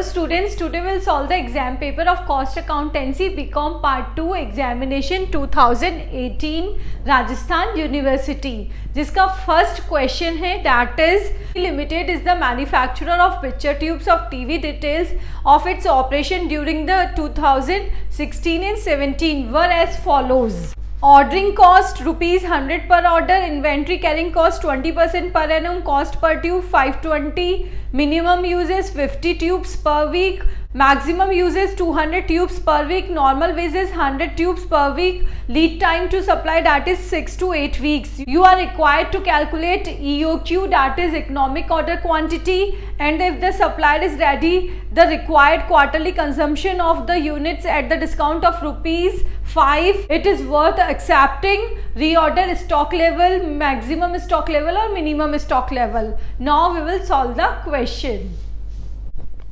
students, today we'll solve the exam paper of Cost Accountancy BCom Part 2 Examination 2018 Rajasthan University, जिसका first question है that is Limited is the manufacturer of picture tubes of TV. Details of its operation during the 2016 and 17 were as follows. Ordering cost rupees 100 per order, inventory carrying cost 20% per annum, cost per tube 520, minimum uses 50 tubes per week, maximum uses 200 tubes per week, normal wages 100 tubes per week, lead time to supply that is 6 to 8 weeks. You are required to calculate EOQ, that is economic order quantity, and if the supplier is ready, the required quarterly consumption of the units at the discount of rupees 5. It is worth accepting reorder stock level, maximum stock level or minimum stock level. Now we will solve the question.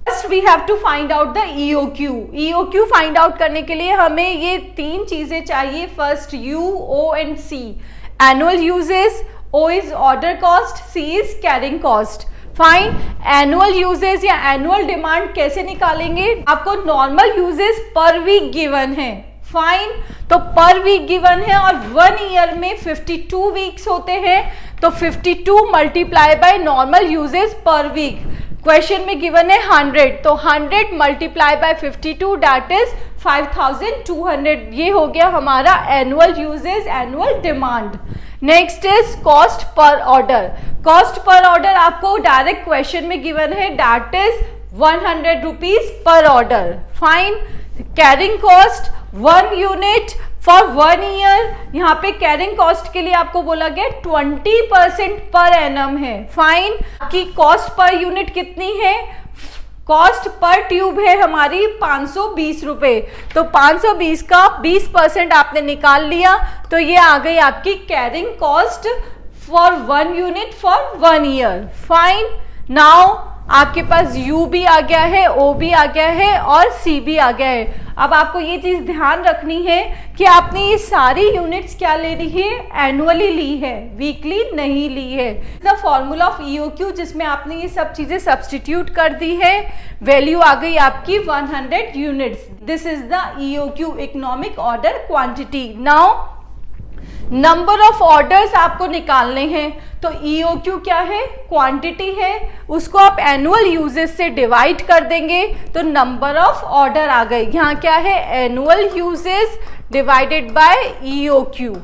First we have to find out the EOQ. EOQ find out करने के लिए हमें ये तीन चीजें चाहिए. First U, O and C. Annual uses, O is order cost, C is carrying cost. Fine annual usages या annual demand कैसे निकालेंगे? आपको normal usages per week given है. फाइन, तो पर वीक गिवन है और 1 ईयर में 52 वीक्स होते हैं, तो 52 multiply by normal usages per week. Question में गिवन है 100, तो 100 मल्टीप्लाई बाय 52 दैट इज 5200. ये हो गया हमारा annual uses, annual demand. Next is cost per order. Cost per order आपको डायरेक्ट क्वेश्चन में गिवन है that is 100 rupees per order. Fine, carrying cost 1 unit for 1 year. यहाँ पे कैरिंग कॉस्ट के लिए आपको बोला गया 20% पर एनम है. फाइन, की कॉस्ट पर यूनिट कितनी है? कॉस्ट पर ट्यूब है हमारी 520 रुपए, तो 520 का 20% आपने निकाल लिया, तो ये आ गई आपकी carrying cost for 1 unit for 1 year. Fine, now आपके पास U भी आ गया है, O भी आ गया है और C भी आ गया है. अब आपको ये चीज ध्यान रखनी है कि आपने ये सारी यूनिट्स क्या ले ली है? एनुअली ली है, वीकली नहीं ली है. द फॉर्मूला ऑफ EOQ जिसमें आपने ये सब चीजें सब्सटीट्यूट कर दी है, वैल्यू आ गई आपकी 100 units. This is the EOQ, economic order quantity. Now number of orders आपको निकालने हैं, तो EOQ क्या है? क्वांटिटी है, उसको आप एनुअल यूजेस से डिवाइड कर देंगे तो नंबर ऑफ ऑर्डर आ गए. यहाँ क्या है? Annual uses divided by EOQ,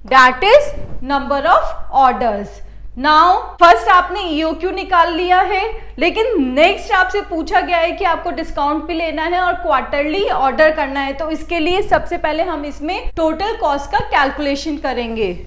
that is number of orders. Now first आपने EOQ निकाल लिया है, लेकिन नेक्स्ट आपसे पूछा गया है कि आपको डिस्काउंट भी लेना है और क्वार्टरली ऑर्डर करना है, तो इसके लिए सबसे पहले हम इसमें टोटल कॉस्ट का कैलकुलेशन करेंगे.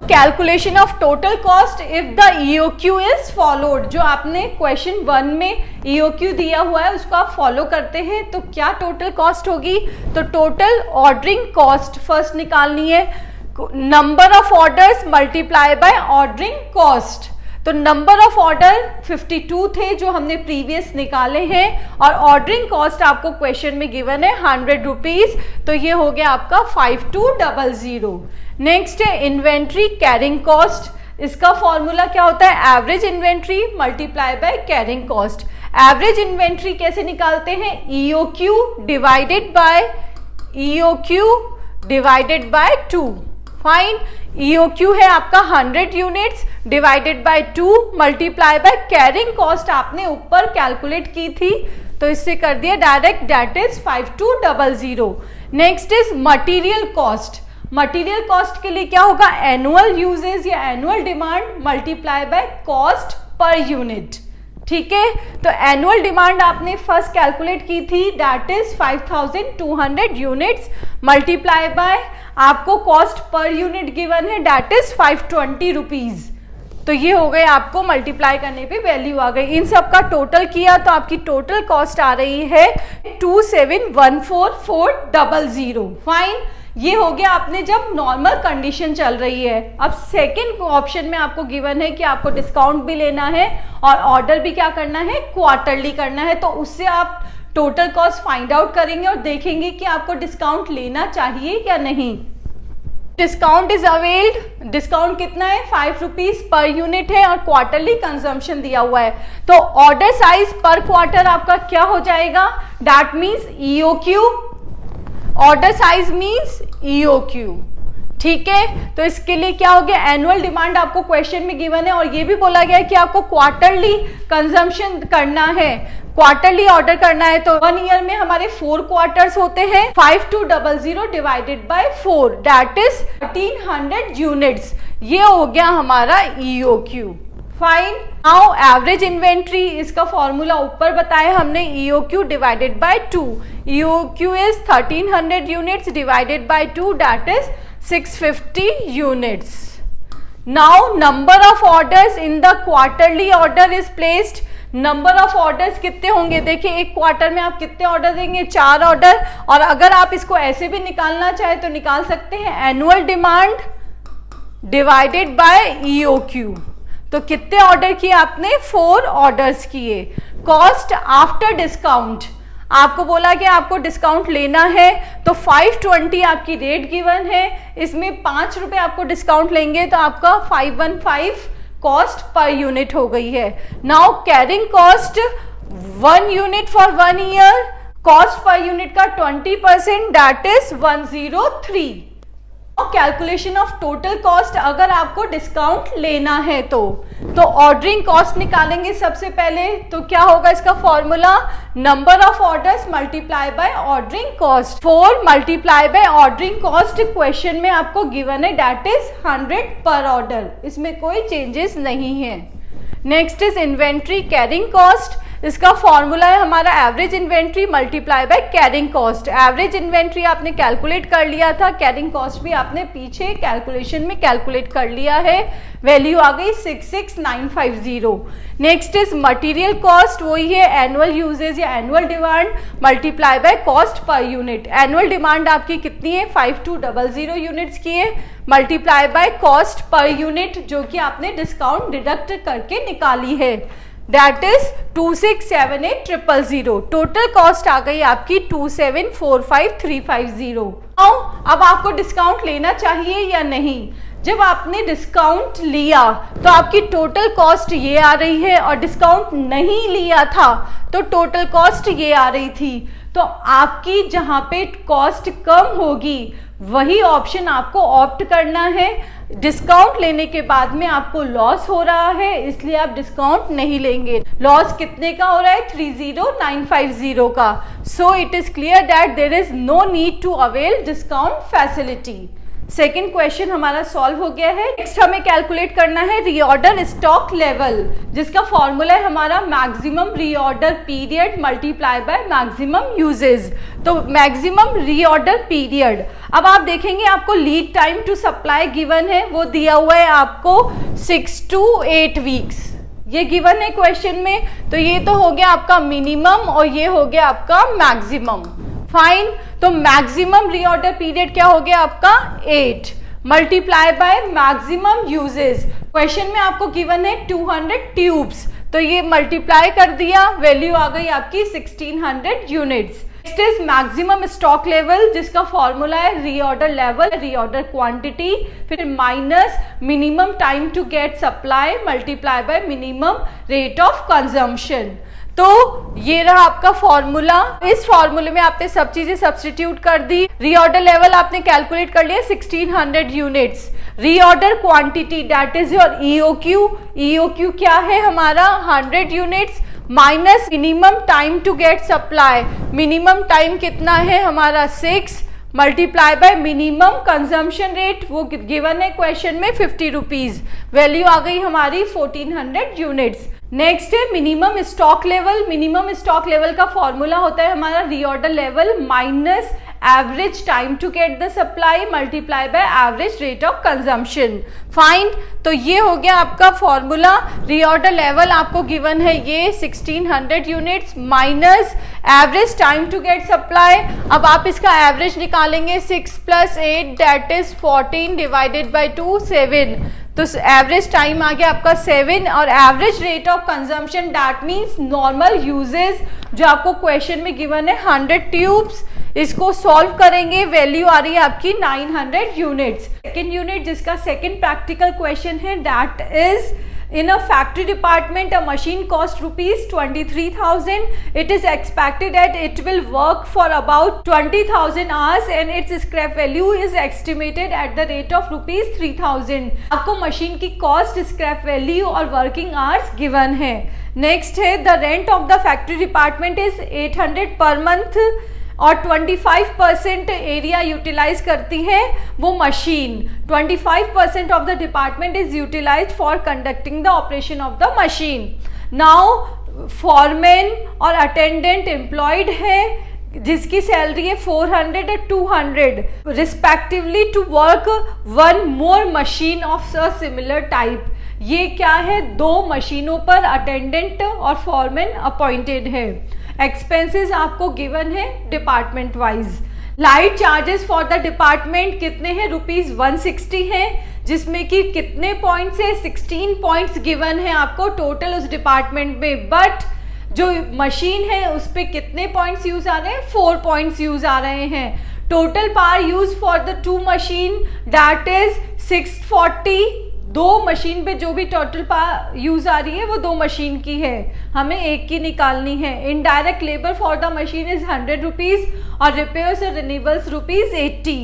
Calculation of total cost if the EOQ is followed. जो आपने क्वेश्चन 1 में EOQ दिया हुआ है उसको आप फॉलो करते हैं, तो क्या टोटल कॉस्ट होगी? तो टोटल ऑर्डरिंग कॉस्ट फर्स्ट निकालनी है. Number of orders multiply by ordering cost. तो नंबर ऑफ ऑर्डर 52 थे जो हमने प्रीवियस निकाले हैं, और ऑर्डरिंग कॉस्ट आपको क्वेश्चन में गिवन है 100 रुपीज, तो ये हो गया आपका 5200. नेक्स्ट है इन्वेंट्री कैरिंग कॉस्ट. इसका फॉर्मूला क्या होता है? Average inventory multiply by carrying cost. Average inventory कैसे निकालते हैं? EOQ divided by 2. Fine, EOQ है आपका 100 units divided by 2 multiply by carrying cost आपने ऊपर कैलकुलेट की थी, तो इससे कर दिया direct, that is 5200. Next is material cost. Material cost के लिए क्या होगा? एनुअल यूजेस या annual demand multiply by cost per unit. ठीक है, तो एनुअल डिमांड आपने फर्स्ट कैलकुलेट की थी, that is 5200 units multiply by आपको कॉस्ट पर यूनिट गिवन है दैट इज 520 रुपीज. तो ये हो गए, आपको मल्टीप्लाई करने पे वैल्यू आ गई. इन सब का टोटल किया तो आपकी टोटल कॉस्ट आ रही है 2714,400. फाइन, ये हो गया आपने जब नॉर्मल कंडीशन चल रही है. अब सेकंड ऑप्शन में आपको गिवन है कि आपको डिस्काउंट भी लेना है और ऑर्डर भी क्या करना है? क्वार्टरली करना है, तो उससे आप टोटल कॉस्ट फाइंड आउट करेंगे और देखेंगे कि आपको डिस्काउंट लेना चाहिए या नहीं. डिस्काउंट इज अवेल्ड, डिस्काउंट कितना है 5 रुपीज पर यूनिट है और क्वार्टरली कंजम्पशन दिया हुआ है। तो ऑर्डर साइज पर क्वार्टर आपका क्या हो जाएगा, that means EOQ, order size means EOQ। ठीक है, तो इसके लिए क्या हो गया, एनुअल डिमांड आपको क्वेश्चन में गिवन है और ये भी बोला गया है कि आपको क्वार्टरली कंजम्पशन करना है, क्वार्टरली ऑर्डर करना है। तो 1 ईयर में हमारे 4 क्वार्टर्स होते हैं, 5200 divided by 4 that is 1300 units. ये हो गया हमारा EOQ। Fine, now average inventory, इसका फॉर्मूला ऊपर बताया हमने, EOQ divided by 2, EOQ is 1300 units divided by 2 that is 650 units. Now number of orders in the quarterly order is placed. Number of orders कितने होंगे, देखिए एक क्वार्टर में आप कितने ऑर्डर देंगे, 4 ऑर्डर। और अगर आप इसको ऐसे भी निकालना चाहे तो निकाल सकते हैं, annual demand divided by EOQ। तो कितने ऑर्डर किए आपने, 4 ऑर्डर्स किए। कॉस्ट आफ्टर डिस्काउंट, आपको बोला कि आपको डिस्काउंट लेना है तो 520 आपकी रेट गिवन है, इसमें 5 रुपए आपको डिस्काउंट लेंगे तो आपका 515 कॉस्ट पर यूनिट हो गई है। Now carrying cost 1 unit for 1 year, cost per unit का 20% that is 103। Calculation of total cost, अगर आपको डिस्काउंट लेना है तो ऑर्डरिंग कॉस्ट निकालेंगे सबसे पहले। तो क्या होगा इसका formula, number of orders multiply by ordering cost. 4 multiply by ordering cost question में आपको गिवन है दैट इज 100 पर ऑर्डर, इसमें कोई चेंजेस नहीं है। Next is inventory carrying cost, इसका फॉर्मूला है हमारा average inventory multiply by carrying cost. Average inventory आपने कैलकुलेट कर लिया था, कैरिंग कॉस्ट भी आपने पीछे कैलकुलेशन में कैलकुलेट कर लिया है, वैल्यू आ गई 66950। नेक्स्ट इज मटेरियल कॉस्ट, वही है एनुअल यूजेज या annual demand multiply by cost per unit. Annual demand आपकी कितनी है, 5200 यूनिट्स की है, multiply by cost per unit जो कि आपने डिस्काउंट डिडक्ट करके निकाली है, दैट इज 2678000। टोटल कॉस्ट आ गई आपकी 2745350। अब आपको डिस्काउंट लेना चाहिए या नहीं। जब आपने डिस्काउंट लिया तो आपकी टोटल कॉस्ट ये आ रही है और डिस्काउंट नहीं लिया था तो टोटल कॉस्ट ये आ रही थी। तो आपकी जहां पे कॉस्ट कम होगी वही ऑप्शन आपको ऑप्ट करना है। डिस्काउंट लेने के बाद में आपको लॉस हो रहा है इसलिए आप डिस्काउंट नहीं लेंगे। लॉस कितने का हो रहा है, 30950 का। So it is clear that there is no need to avail discount facility. Second question हमारा सॉल्व हो गया है। नेक्स्ट हमें कैलकुलेट करना है रीऑर्डर स्टॉक लेवल, जिसका फॉर्मूला है हमारा maximum reorder period multiply by maximum usage. तो मैक्सिमम रीऑर्डर पीरियड, अब आप देखेंगे आपको lead time to supply given है, वो दिया हुआ है आपको 6 to 8 वीक्स, ये गिवन है क्वेश्चन में। तो ये तो हो गया आपका मिनिमम और ये हो गया आपका मैक्सिमम। फाइन, तो मैक्सिमम रीऑर्डर पीरियड क्या हो गया आपका 8 multiply by maximum uses. Question में आपको गिवन है 200 ट्यूब्स, तो ये मल्टीप्लाई कर दिया, वैल्यू आ गई आपकी 1600 units. Next is maximum stock level, जिसका फॉर्मूला है रीऑर्डर लेवल, रीऑर्डर क्वांटिटी, फिर minus minimum time to get supply multiply by minimum rate of consumption. तो ये रहा आपका फॉर्मूला। इस फॉर्मूले में आपने सब चीजें सब्स्टिट्यूट कर दी। रीऑर्डर लेवल आपने कैलकुलेट कर लिया 1600 units. Reorder quantity that is your EOQ, EOQ क्या है हमारा 100 units minus minimum time to get supply, minimum time कितना है हमारा 6 multiply by minimum consumption rate, वो गिवन है क्वेश्चन में 50 रुपीज, वैल्यू आ गई हमारी 1400 यूनिट्स। नेक्स्ट है minimum stock level. Minimum stock level का फॉर्मूला होता है हमारा reorder level minus average time to get the supply multiply by average rate of consumption. Fine, तो ये हो गया आपका फॉर्मूला। रीऑर्डर लेवल आपको गिवन है ये 1600 units minus average time to get supply. अब आप इसका एवरेज निकालेंगे 6 + 8 दैट इज 14 डिवाइडेड बाय 2 7, तो एवरेज टाइम आ गया आपका 7 और average rate of consumption that means normal usage जो आपको क्वेश्चन में गिवन है 100 ट्यूब्स, इसको सॉल्व करेंगे, वैल्यू आ रही है आपकी 900 यूनिट्स। सेकेंड यूनिट जिसका सेकेंड प्रैक्टिकल क्वेश्चन है that is in a factory department a machine cost rupees 23,000. It is expected that it will work for about 20,000 hours and its scrap value is estimated at the rate of rupees 3,000. आपको machine की cost, scrap value और working hours given है। Next है the rent of the factory department is 800 per month और 25% area utilise करती है वो machine. 25% of the department is utilise for conducting the operation of the machine. Now foreman और attendant employed है जिसकी salary है 400 और 200 respectively to work one more machine of a similar type. ये क्या है, 2 मशीनों पर अटेंडेंट और फॉरमैन अपॉइंटेड है। एक्सपेंसेस आपको गिवन है department wise. Light charges for the department कितने हैं, ₹160 है, जिसमें कि कितने पॉइंट्स है, 16 पॉइंट्स गिवन है आपको टोटल उस डिपार्टमेंट में। बट जो मशीन है उस पर कितने पॉइंट्स यूज आ रहे हैं, 4 पॉइंट्स यूज आ रहे हैं। Total power use for the 2 machine that is 640। 2 machine पे जो भी टोटल पावर यूज आ रही है वो 2 मशीन की है, हमें एक की निकालनी है। Indirect labour for the machine is 100 rupees और रिपेयर्स और renewables ₹80।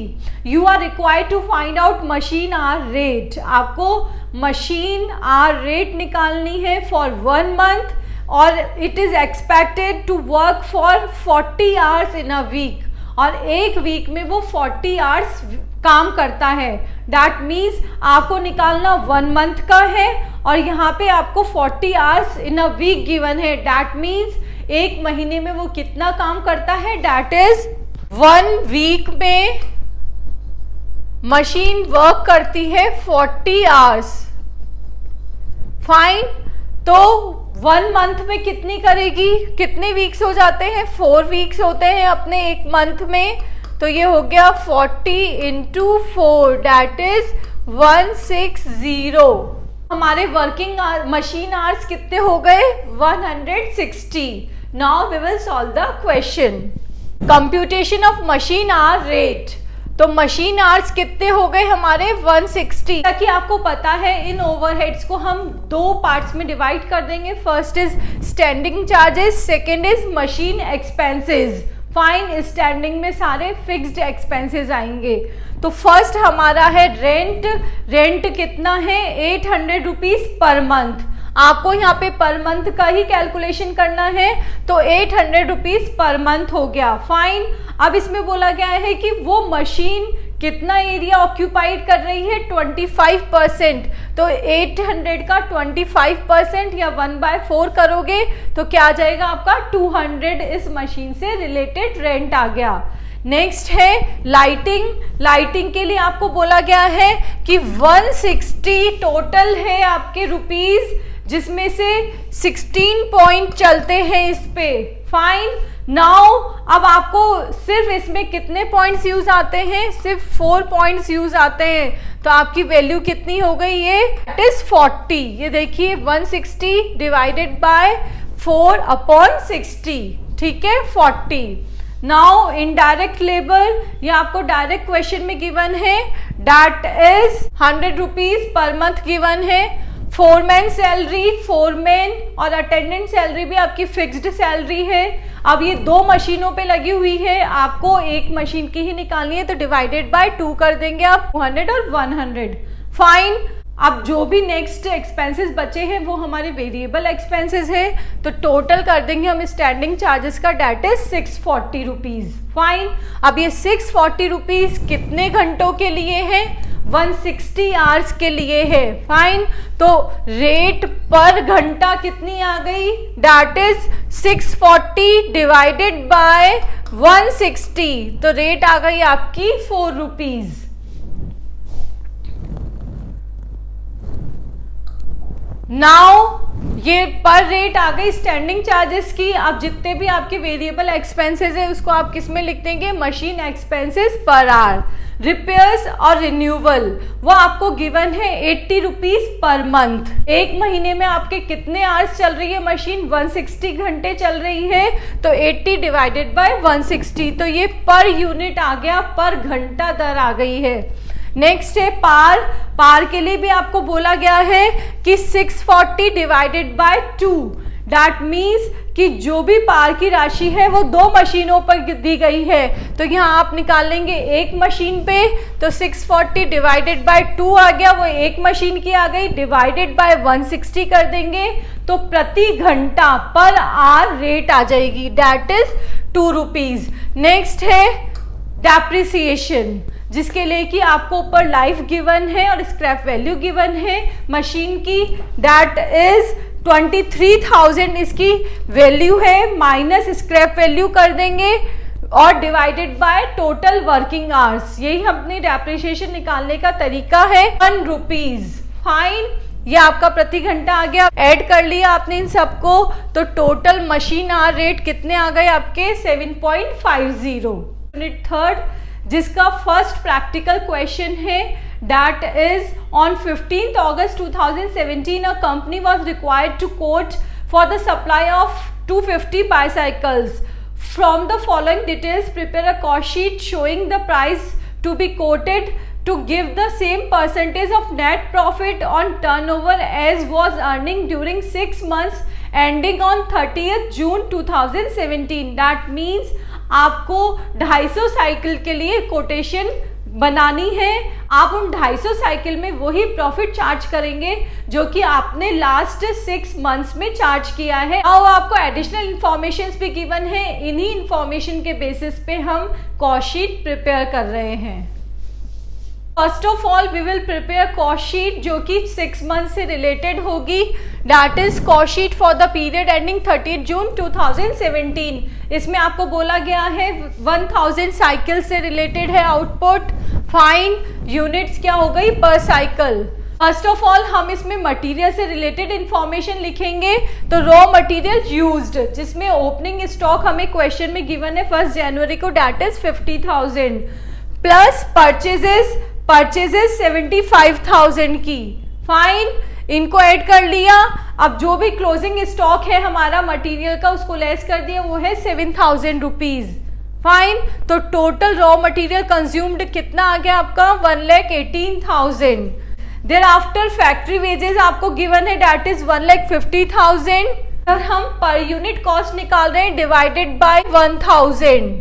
You are required to find out machine hour rate. आपको मशीन आर रेट निकालनी है फॉर 1 मंथ और it is expected to work for 40 hours in a week और एक week में वो 40 आवर्स काम करता है। दैट मीन्स आपको निकालना 1 मंथ का है और यहाँ पे आपको 40 hours in a week given है। दैट मीन्स एक महीने में वो कितना काम करता है, दैट इज 1 वीक में मशीन वर्क करती है 40 आवर्स। फाइन, तो 1 मंथ में कितनी करेगी, कितने वीक्स हो जाते हैं, 4 वीक्स होते हैं अपने एक मंथ में। तो ये हो गया 40 × 4 दैट इज 160। हमारे वर्किंग मशीन आवर्स कितने हो गए, 160। Now we will solve the question. Computation of machine hour rate, तो मशीन आवर्स कितने हो गए हमारे 160। ताकि आपको पता है इन ओवरहेड्स को हम 2 पार्ट्स में डिवाइड कर देंगे। First is standing charges, second is machine expenses. Fine, standing में सारे फिक्स्ड एक्सपेंसेस आएंगे। तो फर्स्ट हमारा है रेंट। रेंट कितना है, 800 रुपीज पर मंथ। आपको यहाँ पे पर मंथ का ही कैलकुलेशन करना है, तो 800 रुपीज पर मंथ हो गया। फाइन, अब इसमें बोला गया है कि वो मशीन कितना एरिया ऑक्यूपाइड कर रही है, 25%। तो 800 का 25% या 1/4 करोगे तो क्या आ जाएगा आपका 200 इस मशीन से रिलेटेड रेंट आ गया। नेक्स्ट है लाइटिंग। लाइटिंग के लिए आपको बोला गया है कि 160 टोटल है आपके रुपीज, जिसमें से 16 पॉइंट चलते हैं इस पे। फाइन, नाउ अब आपको सिर्फ इसमें कितने पॉइंट्स यूज आते हैं, सिर्फ 4 पॉइंट्स यूज आते हैं। तो आपकी वैल्यू कितनी हो गई, ये इट इज 40। ये देखिए 160 डिवाइडेड बाय 4/60, ठीक है, 40। नाउ इनडायरेक्ट लेबर, ये आपको डायरेक्ट क्वेश्चन में गिवन है, that is 100 rupees per month given है। फोरमैन सैलरी, फोरमैन और अटेंडेंट सैलरी भी आपकी फिक्स्ड सैलरी है। अब ये 2 मशीनों पे लगी हुई है, आपको एक मशीन की ही निकालनी है, तो डिवाइडेड बाय 2 कर देंगे आप, 200 और 100। फाइन, अब जो भी नेक्स्ट एक्सपेंसेस बचे हैं वो हमारे वेरिएबल एक्सपेंसेस है, तो टोटल कर देंगे हम स्टैंडिंग चार्जेस का, डेट इज 640 रुपीज। फाइन, अब ये 640 रुपीज कितने घंटों के लिए है, 160 आवर्स के लिए है। फाइन, तो रेट पर घंटा कितनी आ गई, दैट इज 640 डिवाइडेड बाय 160, तो रेट आ गई आपकी 4 रुपीज। नाउ ये पर रेट आ गई स्टैंडिंग चार्जेस की। अब जितने भी आपके वेरिएबल एक्सपेंसेस है उसको आप किस में लिख देंगे, machine expenses per hour. Repairs और रिन्यूअल वो आपको गिवन है 80 रुपीज पर मंथ। एक महीने में आपके कितने आवर्स चल रही है मशीन, 160 घंटे चल रही है, तो 80 डिवाइडेड बाय 160, तो ये पर यूनिट आ गया, पर घंटा दर आ गई है। नेक्स्ट है पार। पार के लिए भी आपको बोला गया है कि 640 डिवाइडेड बाय 2, दैट मीन्स कि जो भी पार की राशि है वो दो मशीनों पर दी गई है, तो यहाँ आप निकाल लेंगे एक मशीन पे, तो 640 डिवाइडेड बाय 2 आ गया, वो एक मशीन की आ गई, डिवाइडेड बाय 160 कर देंगे तो प्रति घंटा पर आवर रेट आ जाएगी, दैट इज 2 रुपीज। नेक्स्ट है डेप्रिसिएशन, जिसके लिए कि आपको ऊपर लाइफ गिवन है और स्क्रैप वैल्यू गिवन है मशीन की, दैट इज 23,000 इसकी वैल्यू है, माइनस स्क्रैप वैल्यू कर देंगे और divided by total working hours. यही अपनी डेप्रिसिएशन निकालने का तरीका है, 1 रुपीज। फाइन, ये आपका प्रति घंटा आ गया। ऐड कर लिया आपने इन सबको, तो टोटल मशीन आवर रेट कितने आ गए आपके, 7.50। यूनिट थर्ड, जिसका फर्स्ट प्रैक्टिकल क्वेश्चन है, that is on 15th August 2017 a company was required to quote for the supply of 250 bicycles. From the following details, prepare a cost sheet showing the price to be quoted to give the same percentage of net profit on turnover as was earning during 6 months ending on 30th June 2017. That means आपको 250 cycle के लिए quotation बनानी है। आप उन 250 cycle में वही profit charge करेंगे जो कि आपने लास्ट 6 मंथ्स में चार्ज किया है। और आपको एडिशनल इंफॉर्मेशन भी गिवन है, इन्हीं इंफॉर्मेशन के बेसिस पे हम कॉस्ट शीट प्रिपेयर कर रहे हैं। First of all we will prepare cost sheet जो कि 6 मंथ से रिलेटेड होगी, that is cost sheet for the period ending 30 June 2017। इसमें आपको बोला गया है 1000 साइकिल से रिलेटेड है आउटपुट। फाइन, यूनिट्स क्या हो गई, पर साइकिल। फर्स्ट ऑफ ऑल हम इसमें मटेरियल से रिलेटेड इंफॉर्मेशन लिखेंगे, तो रॉ मटेरियल यूज्ड, जिसमें ओपनिंग स्टॉक हमें क्वेश्चन में गिवन है 1 जनवरी को, दैट इज 50,000, प्लस परचेजेस 75,000 की। फाइन, इनको ऐड कर लिया। अब जो भी क्लोजिंग स्टॉक है हमारा मटेरियल का उसको लेस कर दिया, वो है 7,000 रुपीज। फाइन, तो टोटल रॉ मटेरियल कंज्यूम्ड कितना आ गया आपका, 1,18,000। देयर आफ्टर फैक्ट्री वेजेस आपको गिवन है, दैट इज 1,50,000। और हम पर यूनिट कॉस्ट निकाल रहे हैं डिवाइडेड बाय 1000।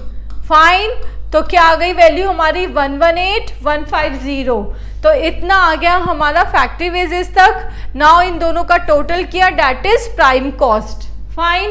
फाइन, तो क्या आ गई वैल्यू हमारी, 118,150। तो इतना आ गया हमारा फैक्ट्री वेजेस तक। नाउ इन दोनों का टोटल किया, that is prime cost. Fine,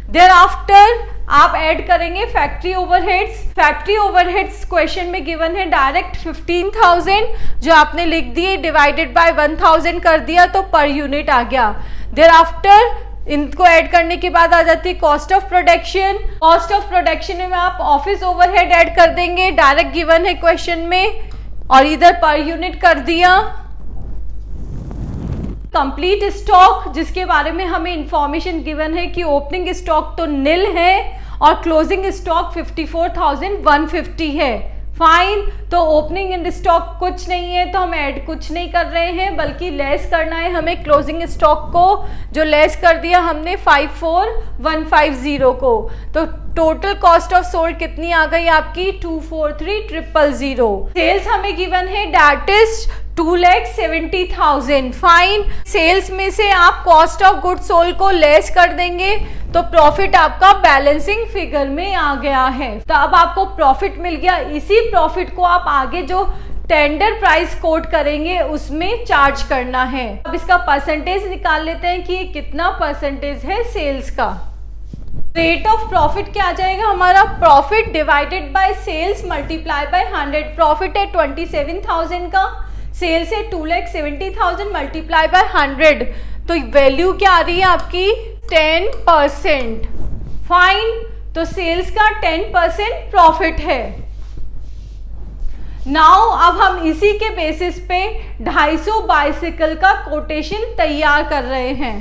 thereafter आप ऐड करेंगे factory overheads. Factory overheads question में गिवन है डायरेक्ट 15,000 जो आपने लिख दिए, डिवाइडेड बाय 1000 कर दिया, तो पर यूनिट आ गया। देयर आफ्टर इनको ऐड करने के बाद आ जाती है cost of production. Cost of production में आप ऑफिस ओवरहेड ऐड कर देंगे, डायरेक्ट गिवन है क्वेश्चन में, और इधर पर यूनिट कर दिया। कंप्लीट स्टॉक, जिसके बारे में हमें इंफॉर्मेशन गिवन है कि ओपनिंग स्टॉक तो निल है और क्लोजिंग स्टॉक 54,150 है। फाइन, तो ओपनिंग इन स्टॉक कुछ नहीं है, तो हम ऐड कुछ नहीं कर रहे हैं, बल्कि लेस करना है हमें क्लोजिंग स्टॉक को, जो लेस कर दिया हमने 54,150 को। तो टोटल कॉस्ट ऑफ सोल्ड कितनी आ गई आपकी, 243,000। सेल्स हमें गिवन है, दैट इज 2,70,000। फाइन, सेल्स में से आप कॉस्ट ऑफ गुड्स सोल्ड को लेस कर देंगे तो प्रॉफिट आपका बैलेंसिंग फिगर में आ गया है। तो अब आपको प्रॉफिट मिल गया, इसी प्रॉफिट को आप आगे जो टेंडर प्राइस कोट करेंगे उसमें चार्ज करना है। अब इसका परसेंटेज निकाल लेते हैं कि ये कितना परसेंटेज है सेल्स का। रेट ऑफ प्रॉफिट क्या आ जाएगा हमारा, profit divided by sales multiply by 100। Profit है 27,000 का, सेल्स है 2,70,000 मल्टीप्लाई बाय 100, तो वैल्यू क्या आ रही है आपकी, 10%। फाइन, तो सेल्स का 10% प्रॉफिट है। नाउ अब हम इसी के बेसिस पे 250 बाइसिकल का कोटेशन तैयार कर रहे हैं।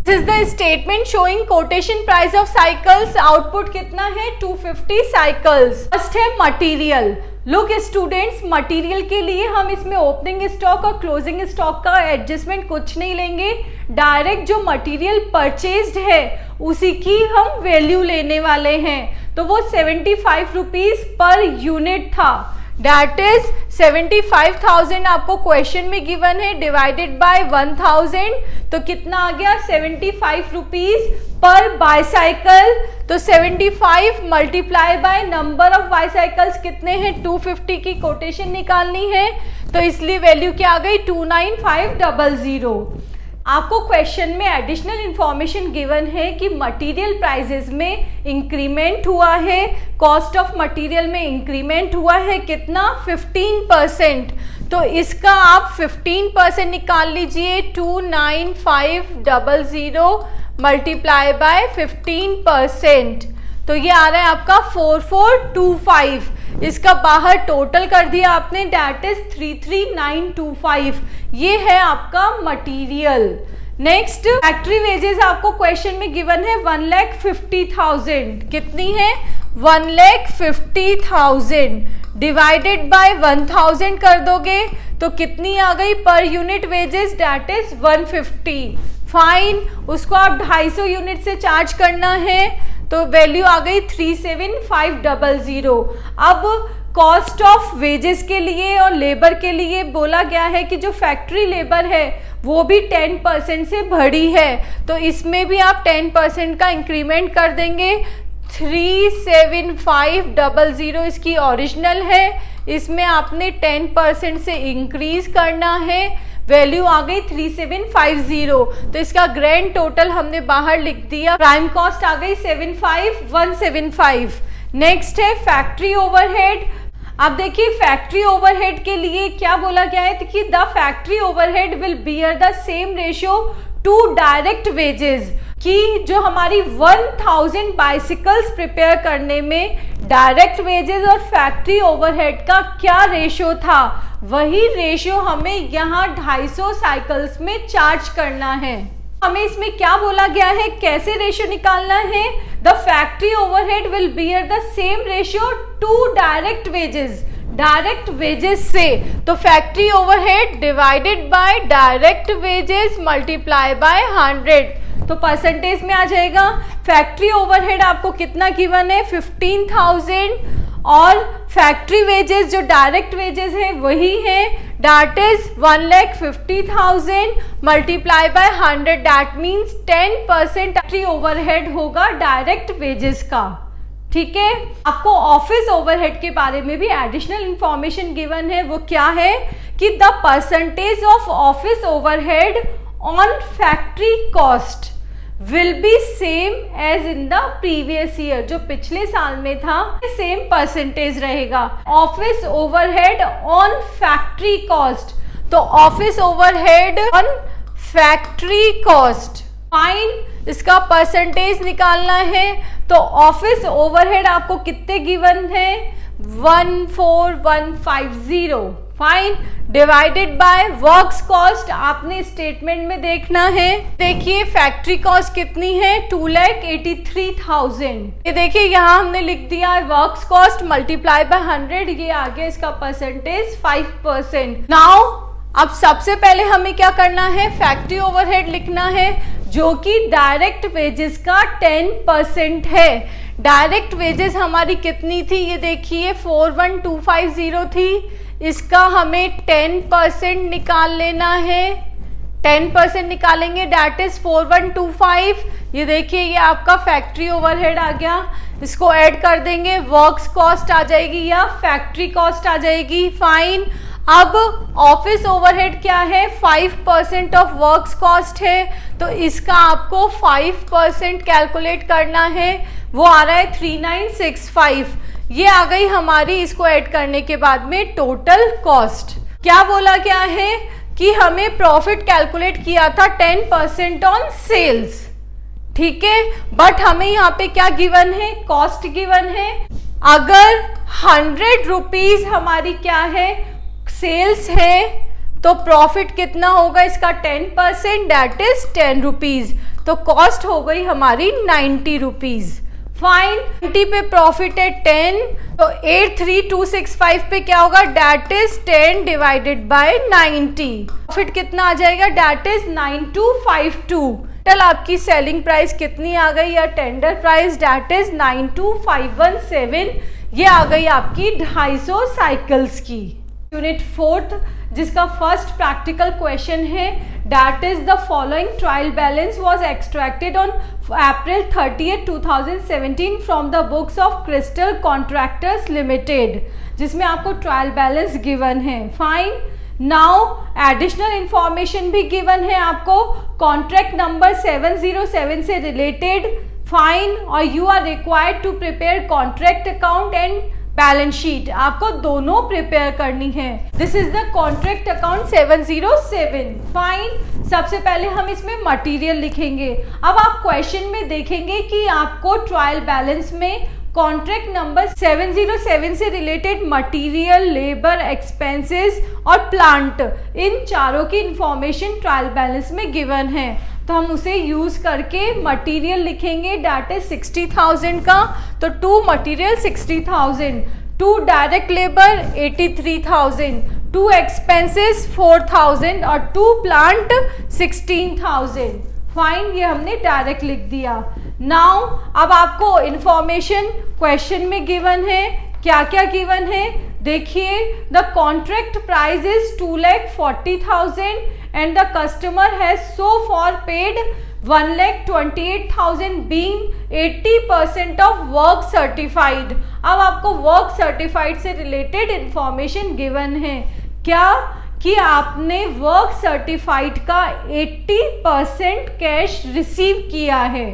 This is the statement showing quotation price of cycles. Output कितना है 250 साइकिल्स। फर्स्ट है मटेरियल। लुक स्टूडेंट्स, मटेरियल के लिए हम इसमें ओपनिंग स्टॉक और क्लोजिंग स्टॉक का एडजस्टमेंट कुछ नहीं लेंगे, डायरेक्ट जो मटेरियल परचेज्ड है उसी की हम वैल्यू लेने वाले हैं। तो वो 75 रुपीज पर यूनिट था, दैट इज 75,000 आपको क्वेश्चन में गिवन है, डिवाइडेड बाय 1000 तो कितना आ गया 75 रुपीज पर बाईसाइकिल। तो 75 multiply by number of bicycles कितने हैं 250 की कोटेशन निकालनी है, तो इसलिए वैल्यू क्या आ गई 29500। आपको क्वेश्चन में एडिशनल इंफॉर्मेशन गिवन है कि मटेरियल प्राइसेस में इंक्रीमेंट हुआ है, कॉस्ट ऑफ मटेरियल में इंक्रीमेंट हुआ है कितना 15%। तो इसका आप 15% निकाल लीजिए, 29500 मल्टीप्लाई बाय 15%, तो ये आ रहा है आपका 4425। इसका बाहर टोटल कर दिया आपने, दैट इज 33925। ये है आपका मटेरियल। नेक्स्ट फैक्ट्री वेजेस आपको क्वेश्चन में गिवन है 1,50,000। कितनी है 1,50,000 डिवाइडेड बाय 1000 कर दोगे तो कितनी आ गई per unit wages, that is 150। Fine, उसको आप 250 यूनिट से चार्ज करना है तो वैल्यू आ गई 37500। अब कॉस्ट ऑफ वेजेस के लिए और लेबर के लिए बोला गया है कि जो फैक्ट्री लेबर है वो भी 10% से बढ़ी है, तो इसमें भी आप 10% का इंक्रीमेंट कर देंगे। 37500 इसकी ओरिजिनल है, इसमें आपने 10% से इंक्रीज करना है, वैल्यू आ गई 3750। तो इसका ग्रैंड टोटल हमने बाहर लिख दिया, प्राइम कॉस्ट आ गई 75175। नेक्स्ट है फैक्ट्री ओवरहेड। अब देखिए फैक्ट्री ओवरहेड के लिए क्या बोला गया है कि the factory overhead will bear the same ratio two direct wages, कि जो हमारी 1000 बाइसिकल्स प्रिपेयर करने में डायरेक्ट वेजेस और फैक्ट्री ओवरहेड का क्या रेशियो था, वही रेशियो हमें यहाँ 250 साइकिल्स में चार्ज करना है। हमें इसमें क्या बोला गया है, कैसे रेशियो निकालना है, the factory overhead will bear the same ratio two direct wages, direct wages से, तो factory overhead divided by direct wages multiply by 100, तो परसेंटेज में आ जाएगा। फैक्ट्री ओवरहेड आपको कितना गिवन है 15,000 और फैक्ट्री वेजेस जो डायरेक्ट वेजेस है वही है, that is 1,50,000 multiply by 100, that means 10% factory overhead होगा डायरेक्ट वेजेस का। ठीक है, आपको ऑफिस ओवरहेड के बारे में भी एडिशनल इंफॉर्मेशन गिवन है, वो क्या है कि the percentage of office overhead on factory cost will be same as in the previous year, जो पिछले साल में था सेम परसेंटेज रहेगा। Office overhead on factory cost, तो office overhead on factory cost, fine, इसका परसेंटेज निकालना है। तो ऑफिस ओवरहेड आपको कितने गिवन है 14150, fine, divided by works cost आपने स्टेटमेंट में देखना है। देखिए फैक्ट्री कॉस्ट कितनी है 2,83,000। ये देखिए यहाँ हमने लिख दिया वर्क्स कॉस्ट मल्टीप्लाई बाय 100, ये आ गया इसका परसेंटेज 5%। नाउ अब सबसे पहले हमें क्या करना है, फैक्ट्री ओवरहेड लिखना है जो कि डायरेक्ट वेजेस का 10% है। डायरेक्ट वेजेस हमारी कितनी थी, ये देखिए 41250 थी, इसका हमें 10% निकाल लेना है, 10% निकालेंगे दैट इज 4125। ये देखिए ये आपका फैक्ट्री ओवरहेड आ गया, इसको ऐड कर देंगे, वर्क्स कॉस्ट आ जाएगी या फैक्ट्री कॉस्ट आ जाएगी, फाइन। अब ऑफिस ओवरहेड क्या है 5% ऑफ वर्क्स कॉस्ट है, तो इसका आपको 5% कैलकुलेट करना है, वो आ रहा है 3965। ये आ गई हमारी, इसको ऐड करने के बाद में टोटल कॉस्ट। क्या बोला गया है कि हमें प्रॉफिट कैलकुलेट किया था 10% ऑन सेल्स, ठीक है, बट हमें यहाँ पे क्या गिवन है, कॉस्ट गिवन है। अगर 100 रुपीज हमारी क्या है सेल्स है, तो प्रॉफिट कितना होगा इसका 10%, दैट इज 10 रुपीज। तो कॉस्ट हो गई हमारी 90 रुपीज। फाइन, 90 पे प्रॉफिट है 10, तो 83265 पे क्या होगा, that is 10 divided by 90। Profit कितना आ जाएगा, दैट इज 9252। टोटल आपकी सेलिंग प्राइस कितनी आ गई या टेंडर प्राइस, दैट इज 92517। ये आ गई आपकी 250 साइकिल्स की। यूनिट 4th जिसका फर्स्ट प्रैक्टिकल क्वेश्चन है, that is the following trial balance was extracted on April 30th 2017 from the books of Crystal Contractors Limited, जिसमें आपको ट्रायल बैलेंस गिवन है। Fine, now additional information भी given है आपको contract number 707 से related. Fine, और you are required to prepare contract account and balance sheet, आपको दोनों प्रिपेयर करनी है। This is the contract account 707। Fine, सबसे पहले हम इसमें मटेरियल लिखेंगे। अब आप क्वेश्चन में देखेंगे कि आपको ट्रायल बैलेंस में कॉन्ट्रैक्ट नंबर 707 से रिलेटेड मटेरियल, लेबर, एक्सपेंसेस और प्लांट, इन चारों की इंफॉर्मेशन ट्रायल बैलेंस में गिवन है। तो हम उसे यूज करके मटेरियल लिखेंगे, दैट इज 60,000 का, तो 2 मटेरियल 60,000, 2 डायरेक्ट लेबर 83,000, 2 एक्सपेंसेस 4,000 और 2 प्लांट 16,000। फाइन, ये हमने डायरेक्ट लिख दिया। नाउ अब आपको इंफॉर्मेशन क्वेश्चन में गिवन है, क्या क्या गिवन है देखिए। The contract price is 2,40,000 and the customer has so far paid 1,28,000 being 80% of work certified। अब आपको वर्क सर्टिफाइड से रिलेटेड इंफॉर्मेशन गिवन है, क्या कि आपने वर्क सर्टिफाइड का 80% कैश रिसीव किया है।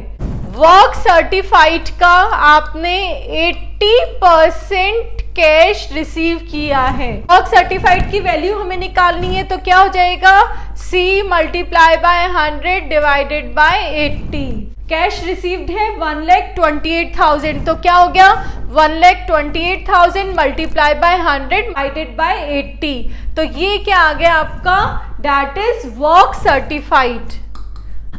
वर्क सर्टिफाइड का आपने 80% कैश रिसीव किया है। वर्क सर्टिफाइड की वैल्यू हमें निकालनी है, तो क्या हो जाएगा, C multiply by 100 divided by 80। Cash received है 1,28,000, तो क्या हो गया 1,28,000 मल्टीप्लाई बाय 100 डिवाइडेड बाय 80। तो ये क्या आ गया आपका, दैट इज वर्क सर्टिफाइड।